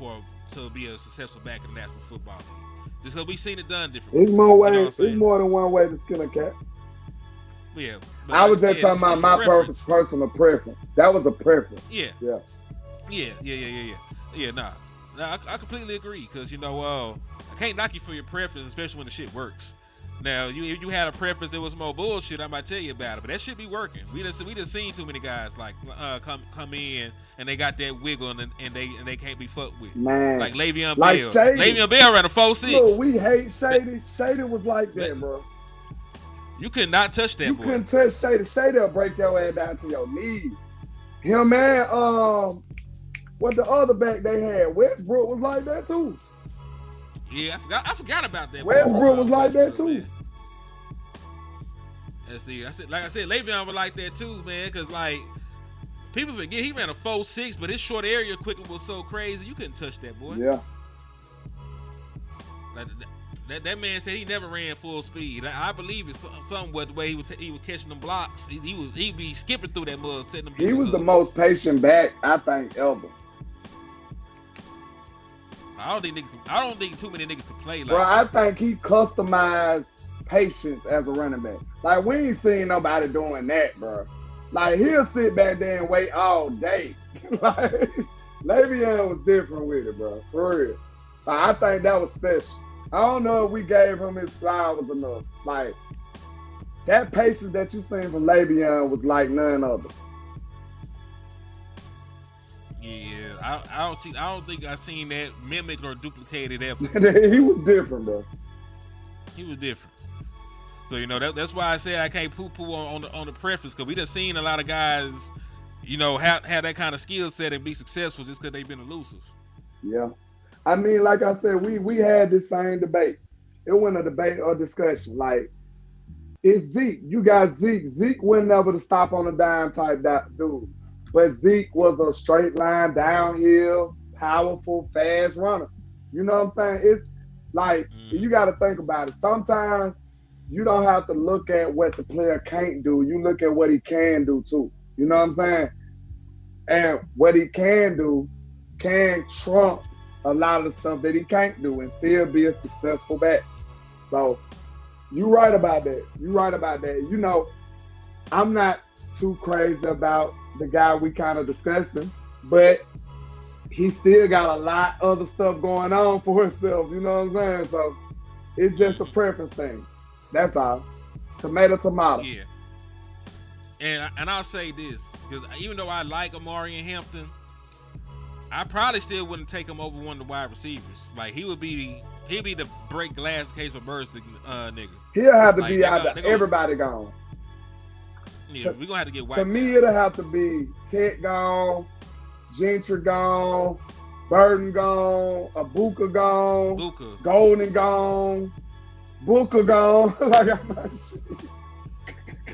to be a successful back in the National Football League. Just because we've seen it done differently. It's more ways. You know It's more than one way to skin a cat. Yeah. I was just talking about my personal preference. That was a preference. Yeah. Yeah. Yeah. Nah, I completely agree because you know I can't knock you for your preference, especially when the shit works. Now, if you had a preference that was more bullshit, I might tell you about it, but that shit be working. We just seen too many guys like come in and they got that wiggle and they can't be fucked with. Man, like Le'Veon like Bell. Shady. Le'Veon Bell ran a 4.6. Look, we hate Shady. Shady was like that, bro. You could not touch that. You boy. couldn't touch Shady. Shady'll break your ass down to your knees. Him, man. What the other back they had? Westbrook was like that too. Yeah, I forgot about that. Westbrook was like that too. Let's see. Like I said, Le'Veon was like that too, man. Cause like people forget he ran a 4.6, but his short area quicker was so crazy you couldn't touch that boy. Yeah. Like, that man said he never ran full speed. I believe it's somewhat the way he was catching them blocks. He'd be skipping through that mud, setting them. He was the most patient back I think ever. I don't think too many niggas could play like. Bro, I think he customized patience as a running back. Like we ain't seen nobody doing that, bro. Like he'll sit back there and wait all day. Like Le'Veon was different with it, bro. For real. Like, I think that was special. I don't know if we gave him his flowers enough. Like that patience that you seen from Le'Veon was like none other. Yeah, I don't think I seen that mimicked or duplicated ever. He was different, bro. He was different. So you know that's why I said I can't poo-poo on the preference, because we done seen a lot of guys, you know, have that kind of skill set and be successful just because they've been elusive. Yeah, I mean, like I said, we had this same debate. It wasn't a debate or discussion. Like it's Zeke. You got Zeke. Zeke wasn't able to stop on a dime type dude. But Zeke was a straight line, downhill, powerful, fast runner. You know what I'm saying? It's like, you got to think about it. Sometimes you don't have to look at what the player can't do. You look at what he can do too. You know what I'm saying? And what he can do can trump a lot of the stuff that he can't do and still be a successful back. So you're right about that. You know, I'm not too crazy about the guy we kind of discussing, but he still got a lot of other stuff going on for himself, you know what I'm saying? So it's just a preference thing. That's all. Tomato. Yeah. And I'll say this, because even though I like Amari and Hampton, I probably still wouldn't take him over one of the wide receivers. Like he'd be the break glass case of Burst nigga. He'll have to like, be out there. Everybody gone. Yeah, we're gonna have to get white. To me, it'll have to be Ted gone, Gentry gone, Burton gone, Abuka gone, Golden gone, Booker gone. Like I'm not shit.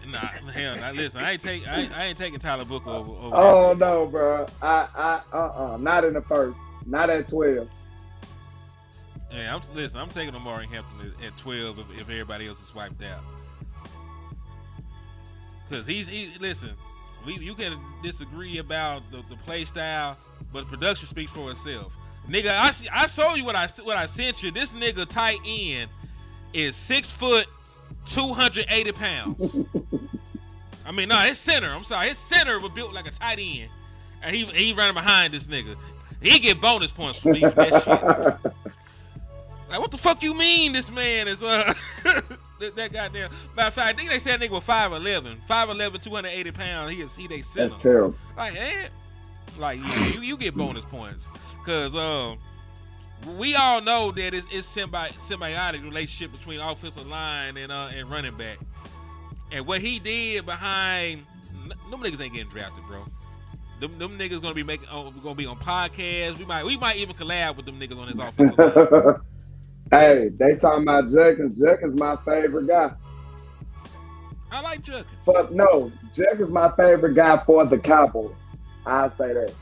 Nah, hell, nah, listen, I ain't taking Tyler Booker over. Oh no, bro. Not in the first. Not at 12. Yeah, I'm taking Amari Hampton at 12 if everybody else is wiped out. Because listen, you can disagree about the play style, but production speaks for itself. Nigga, I showed you what I sent you. This nigga tight end is 6 foot, 280 pounds. I mean, no, his center. I'm sorry, his center was built like a tight end, and he running behind this nigga. He get bonus points for me for that shit. Like, what the fuck you mean this man is that goddamn. Matter of fact, I think they said nigga was 5'11", 280 pounds. He they center. That's terrible. Like, you get bonus points, cause we all know that it's symbiotic relationship between offensive line and running back. And what he did behind Them niggas ain't getting drafted, bro. Them niggas gonna be on podcasts. We might even collab with them niggas on his offensive line. Hey, they talking about Jenkins. Jenkins my favorite guy. I like Jenkins. But no, Jenkins my favorite guy for the Cowboys. I'll say that.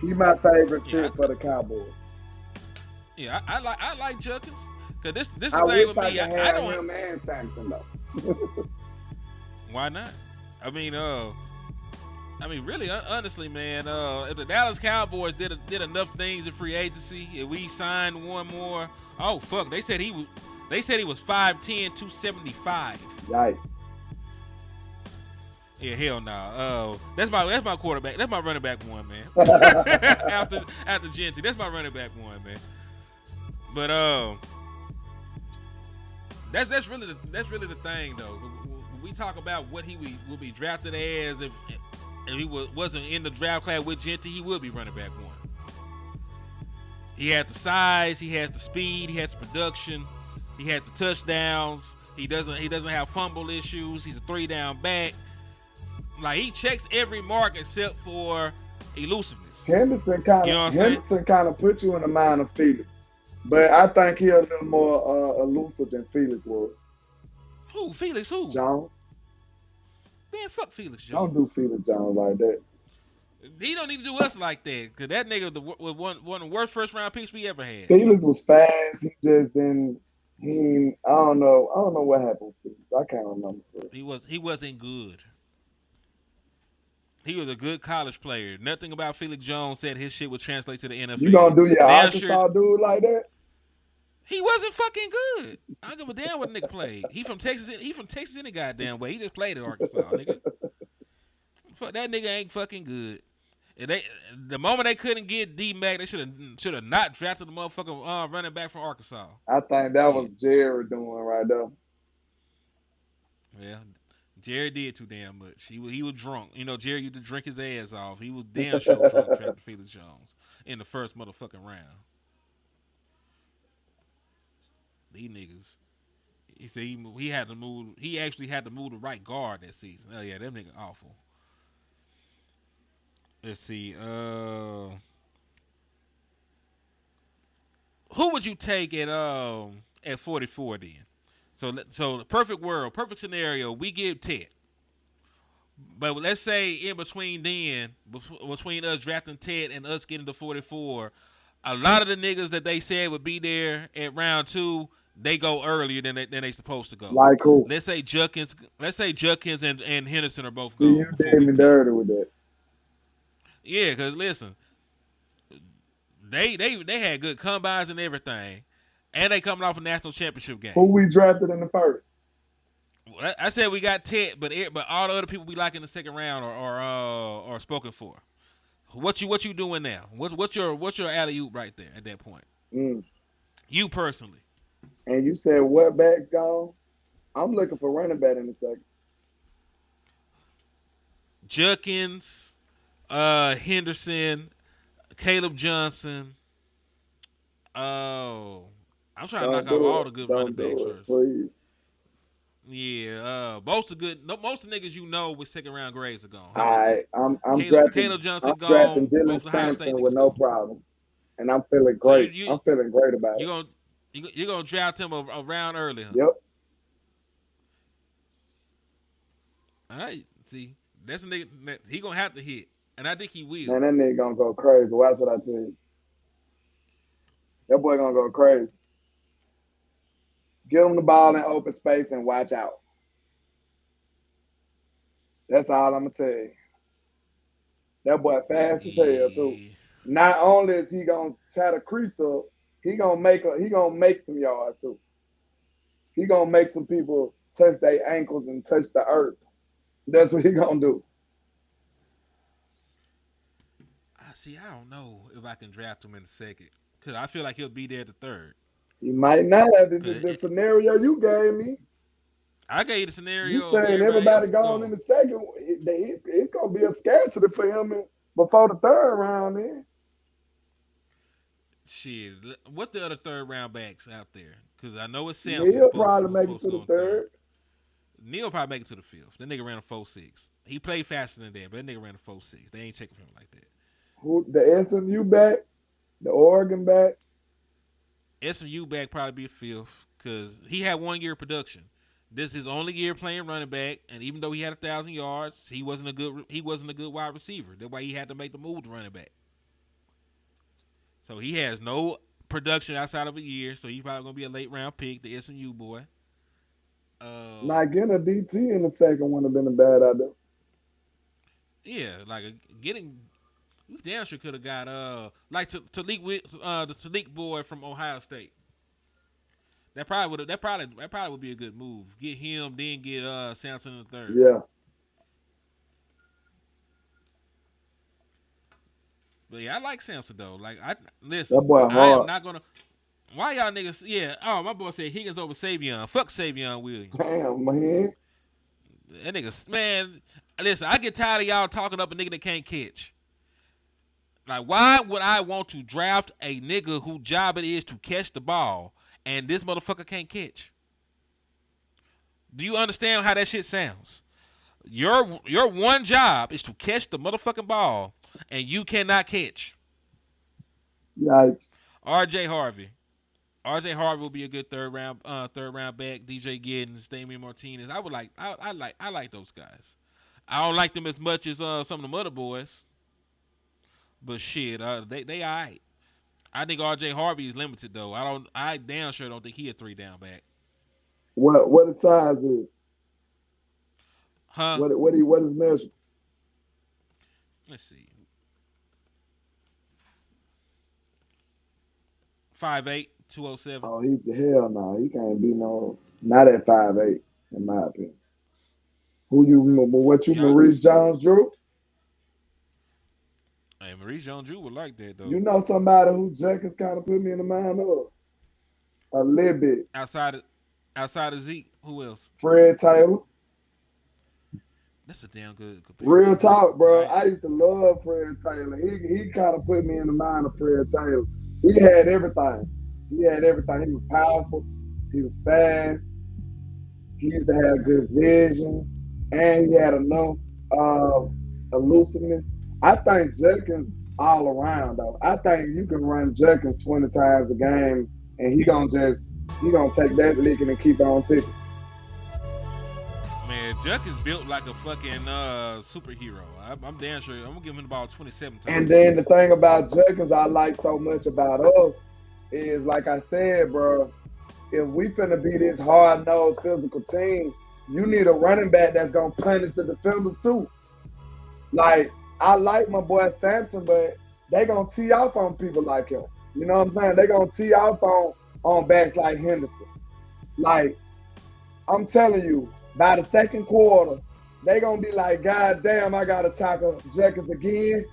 He my favorite fit for the Cowboys. Yeah, I like Jenkins. Cause this the I thing wish with I me. could I have don't. him and Sampson though. Why not? I mean, really, honestly, man, if the Dallas Cowboys did enough things in free agency, if we signed one more, oh fuck, they said he was 5'10", 275. Yikes. Yeah, hell no. That's my quarterback. That's my running back one, man. after Genty, that's my running back one, man. But that's really the thing though. When we talk about what he would be drafted as if he wasn't in the draft class with Genty, he would be running back one. He had the size, he has the speed, he has the production, he has the touchdowns. He doesn't have fumble issues. He's a 3-down back. Like, he checks every mark except for elusiveness. Henderson kind of put you in the mind of Felix, but I think he's a little more elusive than Felix was. Who? Felix? Who? Jones. Man, fuck Felix Jones. Don't do Felix Jones like that. He don't need to do us like that, because that nigga was one of the worst first-round picks we ever had. Felix was fast. He just didn't. I don't know what happened with Felix. I can't remember. He wasn't good. He was a good college player. Nothing about Felix Jones said his shit would translate to the NFL. You gonna do your Arkansas dude like that? He wasn't fucking good. I don't give a damn what the nigga played. He from Texas any goddamn way. He just played at Arkansas, nigga. Fuck, that nigga ain't fucking good. And the moment they couldn't get D-Mac, they should have not drafted the motherfucking running back from Arkansas. I think that was Jerry doing right there. Yeah. Jerry did too damn much. He was drunk. You know, Jerry used to drink his ass off. He was damn sure trying to trap Felix Jones in the first motherfucking round. These niggas. He said he had to move. He actually had to move the right guard that season. Oh yeah, them niggas awful. Let's see. Who would you take at 44 then? So the perfect world, perfect scenario, we give Ted. But let's say in between between us drafting Ted and us getting to 44, a lot of the niggas that they said would be there at round 2, they go earlier than they supposed to go. Like who? Let's say Judkins and Henderson are both gone. You did me dirty with that. Yeah, because listen, they had good combines and everything. And they coming off a national championship game. Who we drafted in the first? Well, I said we got Ted, but all the other people we like in the second round are spoken for. What you doing now? What's your alley-oop right there at that point? You personally. And you said what back's gone? I'm looking for running back in a second. Judkins, Henderson, Caleb Johnson. Oh. I'm trying to knock out all the good running backs first. Please. Yeah, most of the niggas you know with second round grades are gone. All right, I'm Caleb Johnson gone. I'm drafting Dylan Sampson with no problem, and I'm feeling great. I'm feeling great about it. You're gonna draft him a round early, huh? Yep. All right, see, that's a nigga. He gonna have to hit, and I think he will. Man, that nigga gonna go crazy. Watch what I tell you. That boy gonna go crazy. Get him the ball in open space and watch out. That's all I'm gonna tell you. That boy fast as hell too. Not only is he gonna tie the crease up, he gonna make some yards too. He gonna make some people touch their ankles and touch the earth. That's what he gonna do. I don't know if I can draft him in the second because I feel like he'll be there at the third. You might not have the scenario you gave me. I gave you the scenario. You saying everybody gone in the second? It's gonna be a scarcity for him before the third round. Then shit, what the other third round backs out there? Because I know it's Samson. He'll probably make it to the third. Neil probably make it to the 5th. That nigga ran a 4.6. He played faster than that, but that nigga ran a 4.6. They ain't checking for him like that. Who the SMU back, the Oregon back? SMU back probably be a 5th because he had 1 year of production. This is his only year playing running back, and even though he had 1,000 yards, he wasn't a good wide receiver. That's why he had to make the move to running back. So he has no production outside of a year. So he's probably gonna be a late round pick, the SMU boy. Not getting a DT in the second wouldn't have been a bad idea. Yeah, like getting. We damn sure could have got like Talik with the Talik boy from Ohio State. That probably would be a good move. Get him, then get Samson in the third. Yeah. But yeah, I like Samson though. Like listen, That boy I hard. am not gonna. Why y'all niggas? Yeah. Oh, my boy said Higgins over Savion. Fuck Savion Williams. Damn, man. That nigga, man. Listen, I get tired of y'all talking up a nigga that can't catch. Like, why would I want to draft a nigga whose job it is to catch the ball, and this motherfucker can't catch? Do you understand how that shit sounds? Your one job is to catch the motherfucking ball, and you cannot catch. Yikes. R.J. Harvey. R.J. Harvey will be a good third round back. DJ Giddens, Damian Martinez. I like those guys. I don't like them as much as some of them other boys. But shit, they all right. I think R.J. Harvey is limited though. I damn sure don't think he a 3 down back. What his size is? Huh? What his measure? Let's see. 5'8", 207. Oh, hell no. He can't be not at 5'8", in my opinion. Maurice Jones-Drew? Hey, Maurice Jones-Drew would like that though. You know somebody who Jenkins kind of put me in the mind of? A little bit. Outside of Zeke, who else? Fred Taylor. That's a damn good comparison. Real talk, bro. Right. I used to love Fred Taylor. He kind of put me in the mind of Fred Taylor. He had everything. He was powerful. He was fast. He used to have good vision. And he had enough elusiveness. I think Jenkins all around, though. I think you can run Jenkins 20 times a game, and he gonna take that licking and keep on ticking. Man, Jenkins built like a fucking superhero. I'm damn sure. I'm gonna give him the ball 27 times. And then the thing about Jenkins I like so much about us is, like I said, bro, if we finna be this hard-nosed physical team, you need a running back that's gonna punish the defenders too. Like, I like my boy Sampson, but they gonna tee off on people like him. You know what I'm saying? They gonna tee off on backs like Henderson. Like, I'm telling you, by the second quarter, they gonna be like, God damn, I gotta tackle Jenkins again.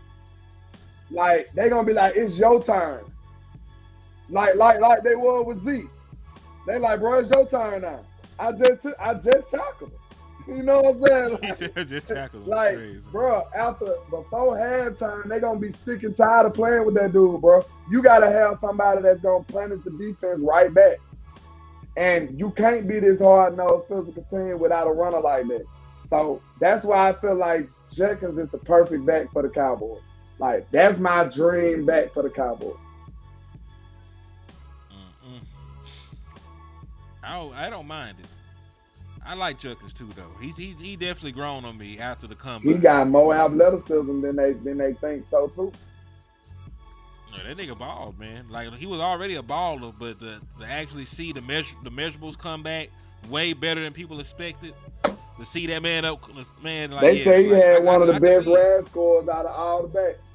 Like, they gonna be like, it's your turn. Like they were with Zeke. They like, bro, it's your turn now. I just tackled him. You know what I'm saying? Like, just tackled him. like Crazy. bro, before halftime, they gonna be sick and tired of playing with that dude, bro. You gotta have somebody that's gonna punish the defense right back. And you can't be this hard-nosed physical team without a runner like that. So that's why I feel like Jenkins is the perfect back for the Cowboys. Like, that's my dream back for the Cowboys. I don't mind it. I like Jenkins too, though. He definitely grown on me after the comeback. He got more athleticism than they think so too. Yeah, that nigga balled, man. Like, he was already a baller, but to actually see the measurables come back way better than people expected. To see that man up, man. Like, They say he had one of the best run run scores out of all the backs.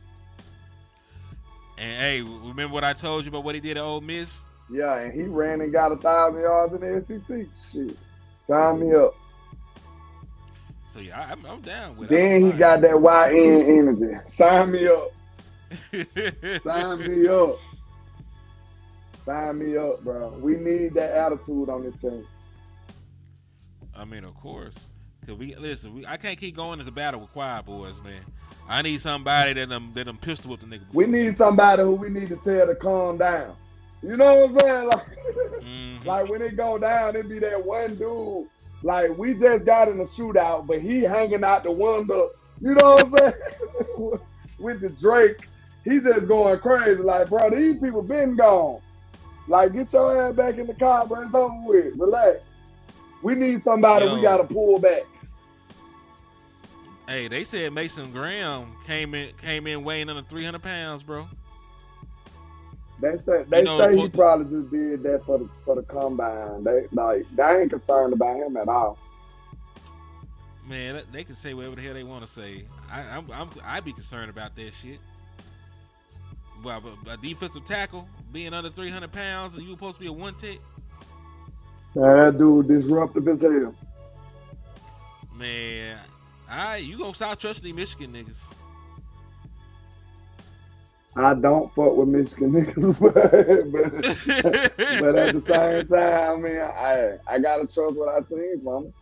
And hey, remember what I told you about what he did at Ole Miss? Yeah, and he ran and got 1,000 yards in the SEC. Shit, sign me up. So yeah, I'm down with it. Then he got that YN energy. Sign me up. Sign me up. Sign me up, bro. We need that attitude on this team. I mean, of course. Cause I can't keep going into battle with choir boys, man. I need somebody that them pistol with the nigga. We need somebody who we need to tell to calm down. You know what I'm saying? Like, Like when it go down, it be that one dude. Like we just got in a shootout, but he hanging out the window. You know what I'm saying? With the Drake, he just going crazy. Like, bro, these people been gone. Like, get your ass back in the car, bro. It's over with. Relax. We need somebody. We gotta pull back. Hey, they said Mason Graham came in weighing under 300 pounds, bro. They say he probably just did that for the combine. They ain't concerned about him at all. Man, they can say whatever the hell they want to say. I'd be concerned about that shit. Well, a defensive tackle being under 300 pounds and you supposed to be a one-tech. That dude disruptive as hell. Man, you gonna stop trusting these Michigan niggas. I don't fuck with Michigan niggas, but at the same time, man, I gotta trust what I seen from him.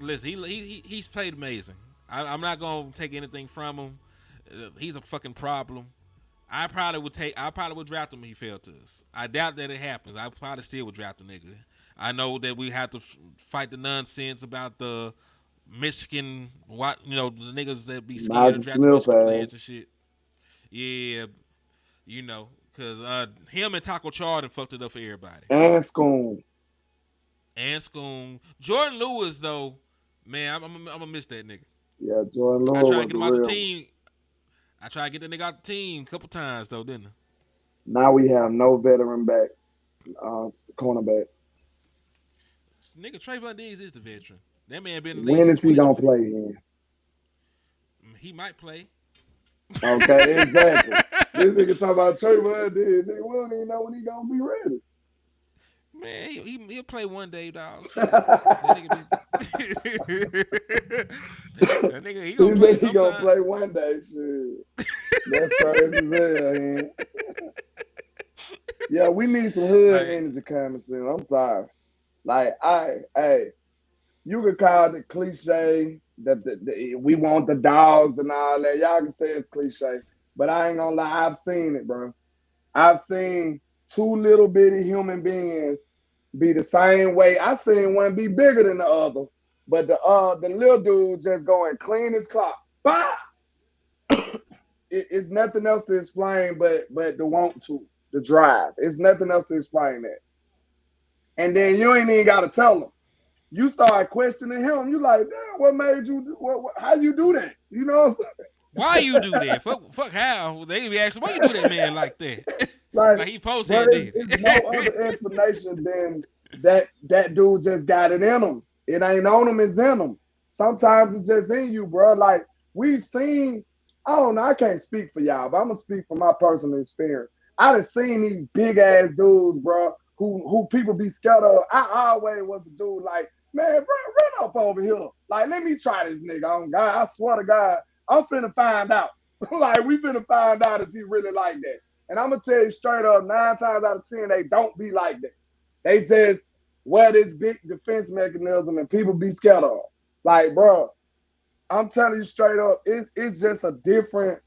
Listen, he's played amazing. I'm not gonna take anything from him. He's a fucking problem. I probably would draft him if he fell to us. I doubt that it happens. I probably still would draft the nigga. I know that we have to fight the nonsense about the Michigan, the niggas that be scared to draft Michigan players and shit. Yeah, because him and Taco Charlton fucked it up for everybody. And Schoon. Jordan Lewis, though, man, I'm gonna miss that nigga. Yeah, Jordan Lewis. I tried to get him out the team. I tried to get the nigga out the team a couple times, though, didn't I? Now we have no veteran back, cornerback. Nigga, Trayvon Diggs is the veteran. That man been in the league. When is he gonna play in? He might play. Okay, exactly. This nigga talking about Trayvon Diggs. Nigga, we don't even know when he gonna be ready. Man, he'll play one day, dog. That nigga, he gonna play sometime. He gonna play one day, shit. That's crazy as hell, man. Yeah, we need some hood energy coming soon. I'm sorry. Like, you could call it cliche that we want the dogs and all that. Y'all can say it's cliche, but I ain't gonna lie. I've seen it, bro. I've seen two little bitty human beings be the same way. I seen one be bigger than the other, but the little dude just go and clean his clock. Bah! It's nothing else to explain but the want to, the drive. It's nothing else to explain that. And then you ain't even got to tell him. You start questioning him. You like, damn, what made you? How you do that? You know what I'm saying? Why you do that? Fuck how? They be asking, why you do that man like that? Like he posted it. It's no other explanation than that dude just got it in him. It ain't on him, it's in him. Sometimes it's just in you, bro. Like we've seen, I don't know, I can't speak for y'all, but I'm gonna speak from my personal experience. I done seen these big ass dudes, bro, who people be scared of. I always was the dude like, man, bro, run up over here. Like, let me try this nigga on God. I swear to God, I'm finna find out. Like, we finna find out is he really like that. And I'm gonna tell you straight up, 9 times out of 10, they don't be like that. They just wear this big defense mechanism and people be scared of. Like, bro, I'm telling you straight up, it's just a different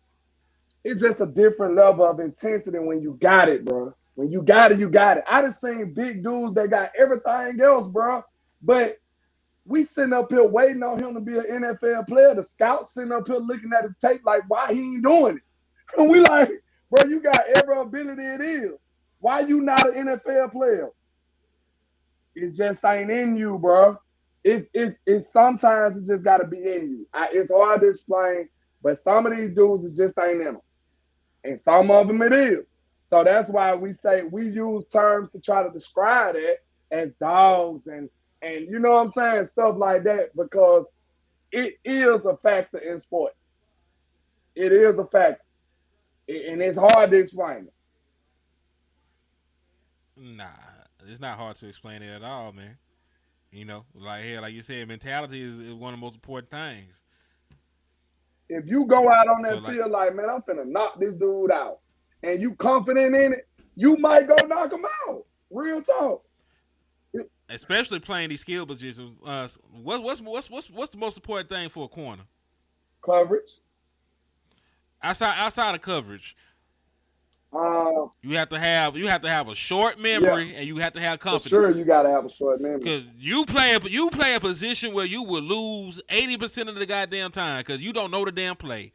level of intensity when you got it, bro. When you got it, you got it. I done seen big dudes that got everything else, bro. But we sitting up here waiting on him to be an NFL player. The scouts sitting up here looking at his tape like, why he ain't doing it? And we like, bro, you got every ability it is. Why you not an NFL player? It just ain't in you, bro. It's sometimes it just got to be in you. It's hard to explain, but some of these dudes, it just ain't in them. And some of them it is. So that's why we use terms to try to describe it as dogs and you know what I'm saying, stuff like that, because it is a factor in sports. It is a factor. And it's hard to explain it. Nah, it's not hard to explain it at all, man. You know, like you said, mentality is one of the most important things. If you go out on that field like, man, I'm finna knock this dude out, and you confident in it, you might go knock him out. Real talk. Especially playing these skill positions. What's the most important thing for a corner? Coverage. Outside of coverage, You have to have a short memory, and you have to have confidence. For sure, you gotta have a short memory. Because you play a position where you will lose 80% of the goddamn time because you don't know the damn play.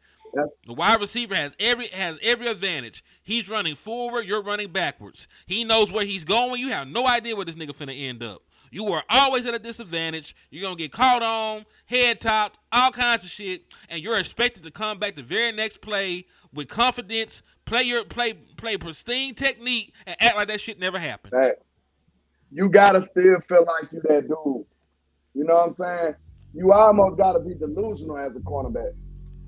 The wide receiver has every advantage. He's running forward, you're running backwards. He knows where he's going. You have no idea where this nigga finna end up. You are always at a disadvantage. You're gonna get caught on, head topped, all kinds of shit, and you're expected to come back the very next play with confidence, play pristine technique, and act like that shit never happened. Facts. You gotta still feel like you that dude. You know what I'm saying? You almost gotta be delusional as a cornerback.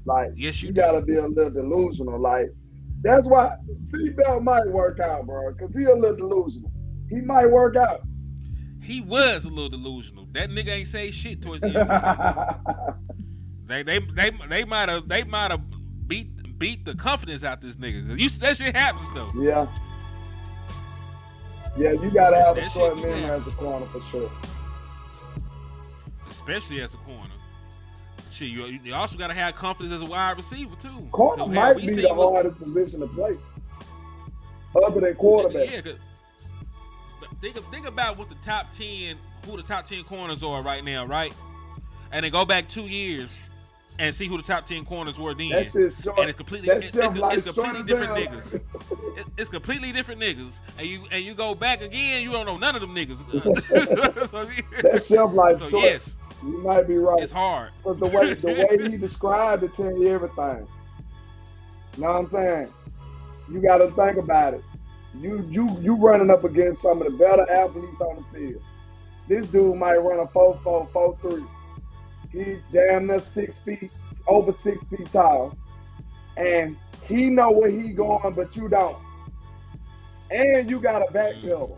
Like, yes, you gotta be a little delusional. Like, that's why Seatbelt might work out, bro, because he a little delusional. He might work out. He was a little delusional. That nigga ain't say shit towards the end. They might have beat the confidence out this nigga. That shit happens though. Yeah. Yeah, you gotta have a short memory as a corner for sure. Especially as a corner. Shit, you also gotta have confidence as a wide receiver too. Corner might be the hardest position to play, other than quarterback. Yeah, think about what who the top 10 corners are right now, right? And then go back 2 years and see who the top 10 corners were then. That shit's short. And it's completely different niggas. It's completely different niggas. And you go back again, you don't know none of them niggas. That shelf life so short. Yes, you might be right. It's hard. But the way he described it tells you everything. You know what I'm saying? You got to think about it. You running up against some of the better athletes on the field. This dude might run a 4.4, 4.3. He's damn near 6 feet, over 6 feet tall. And he know where he going, but you don't. And you got a backpedal.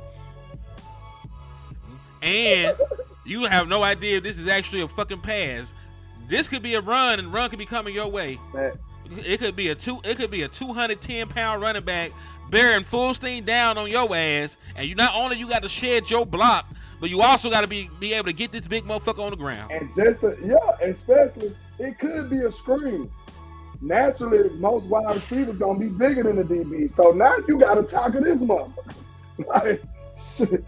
And you have no idea if this is actually a fucking pass. This could be a run, and run could be coming your way. Man. It could be a 210-pound running back bearing full steam down on your ass, and you got to shed your block, but you also got to be able to get this big motherfucker on the ground. And especially it could be a screen. Naturally, most wide receivers gonna be bigger than the DB, so now you got to tackle this motherfucker. Like, shit.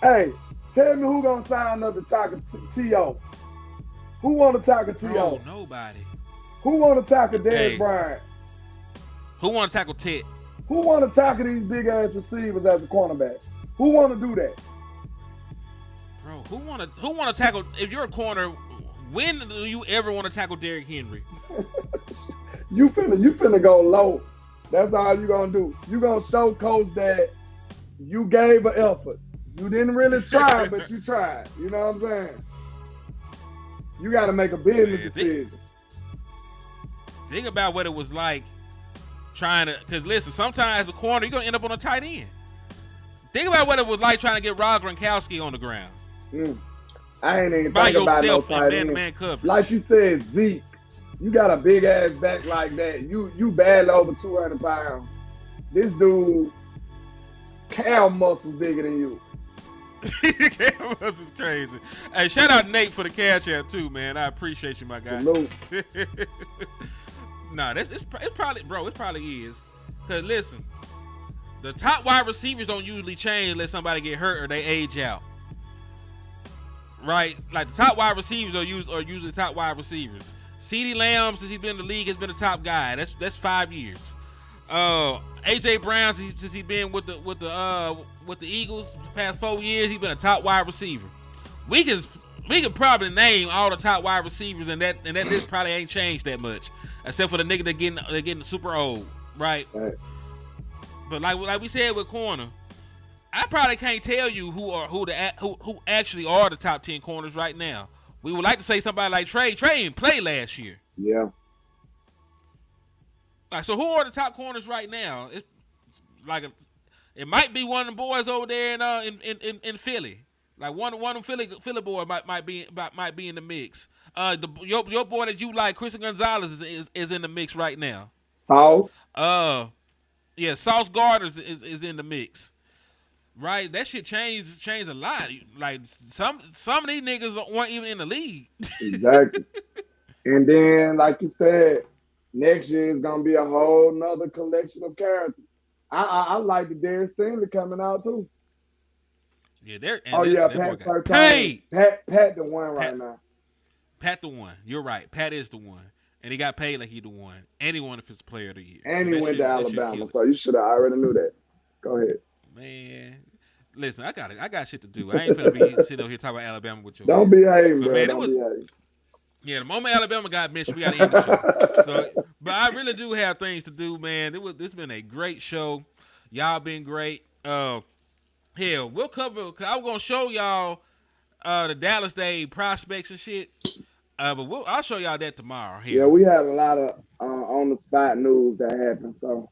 Hey, tell me who gonna sign up to tackle T.O. Who want to tackle T.O.? Oh, nobody. Who want to tackle Dez Bryant? Who want to tackle Ted? Who want to tackle these big ass receivers as a cornerback? Who want to do that? Bro, who want to tackle? If you're a corner, when do you ever want to tackle Derrick Henry? You finna go low. That's all you gonna do. You gonna show coach that you gave an effort. You didn't really try, but you tried. You know what I'm saying? You got to make a business decision. Think about what it was like trying to, because listen, sometimes as a corner, you're going to end up on a tight end. Think about what it was like trying to get Rob Gronkowski on the ground. I ain't even think about no tight end. Man coverage. Like you said, Zeke, you got a big ass back like that. You barely over 200 pounds. This dude, cow muscles bigger than you. Cow muscles is crazy. Hey, shout out Nate for the cash app too, man. I appreciate you, my guy. Salute. Nah, it's probably, bro, it probably is. Cause listen, the top wide receivers don't usually change unless somebody get hurt or they age out. Right? Like the top wide receivers are usually top wide receivers. CeeDee Lamb, since he's been in the league, has been a top guy. That's 5 years. AJ Brown, since he's been with the Eagles the past 4 years, he's been a top wide receiver. We can probably name all the top wide receivers, and that list probably ain't changed that much, except for the nigga that getting super old, right? But like we said with corner, I probably can't tell you who actually are the top 10 corners right now. We would like to say somebody like Trey. Trey didn't play last year. Yeah. Like, so who are the top corners right now? It's like it might be one of the boys over there in Philly. Like one of them Philly boy might be in the mix. Your boy that you like, Christian Gonzalez, is in the mix right now. Sauce. Yeah, Sauce Gardner is in the mix. Right, that shit changed a lot. Like some of these niggas weren't even in the league. Exactly. And then, like you said, next year is gonna be a whole nother collection of characters. I like the Darius Stingley coming out too. Yeah, they're and Oh yeah, that boy Pat got Sertan. paid. Pat the one right Pat, now. Pat the one. You're right. Pat is the one, and he got paid like he the one, and he won Offensive Player of the Year. And So he went to Alabama, so you should have already knew that. Go ahead. Man, listen, I got shit to do. I ain't gonna be sitting over here talking about Alabama with your Don't ass. be hating, But bro. man, Don't be hating. yeah, the moment Alabama got mentioned, we got to end the show. So, but I really do have things to do, man. This been a great show. Y'all been great. Hell, we'll cover. Cause I'm gonna show y'all the Dallas Day prospects and shit. But I'll show y'all that tomorrow. Hell. Yeah, we had a lot of on the spot news that happened. So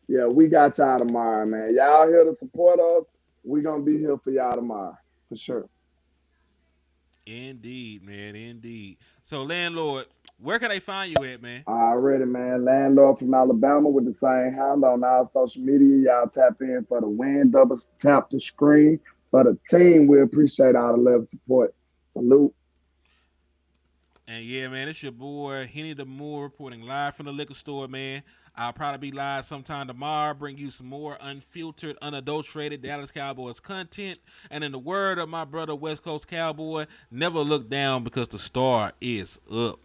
yeah, we got y'all tomorrow, man. Y'all here to support us. We gonna be here for y'all tomorrow for sure. Indeed, man. Indeed. So, landlord, where can they find you at, man? Already, man. Landlord from Alabama with the same handle on all social media. Y'all tap in for the win. Double tap the screen for the team. We appreciate all the love and support. Salute. And yeah, man, it's your boy Henny the Moore reporting live from the liquor store, man. I'll probably be live sometime tomorrow, bring you some more unfiltered, unadulterated Dallas Cowboys content. And in the word of my brother West Coast Cowboy, never look down because the star is up.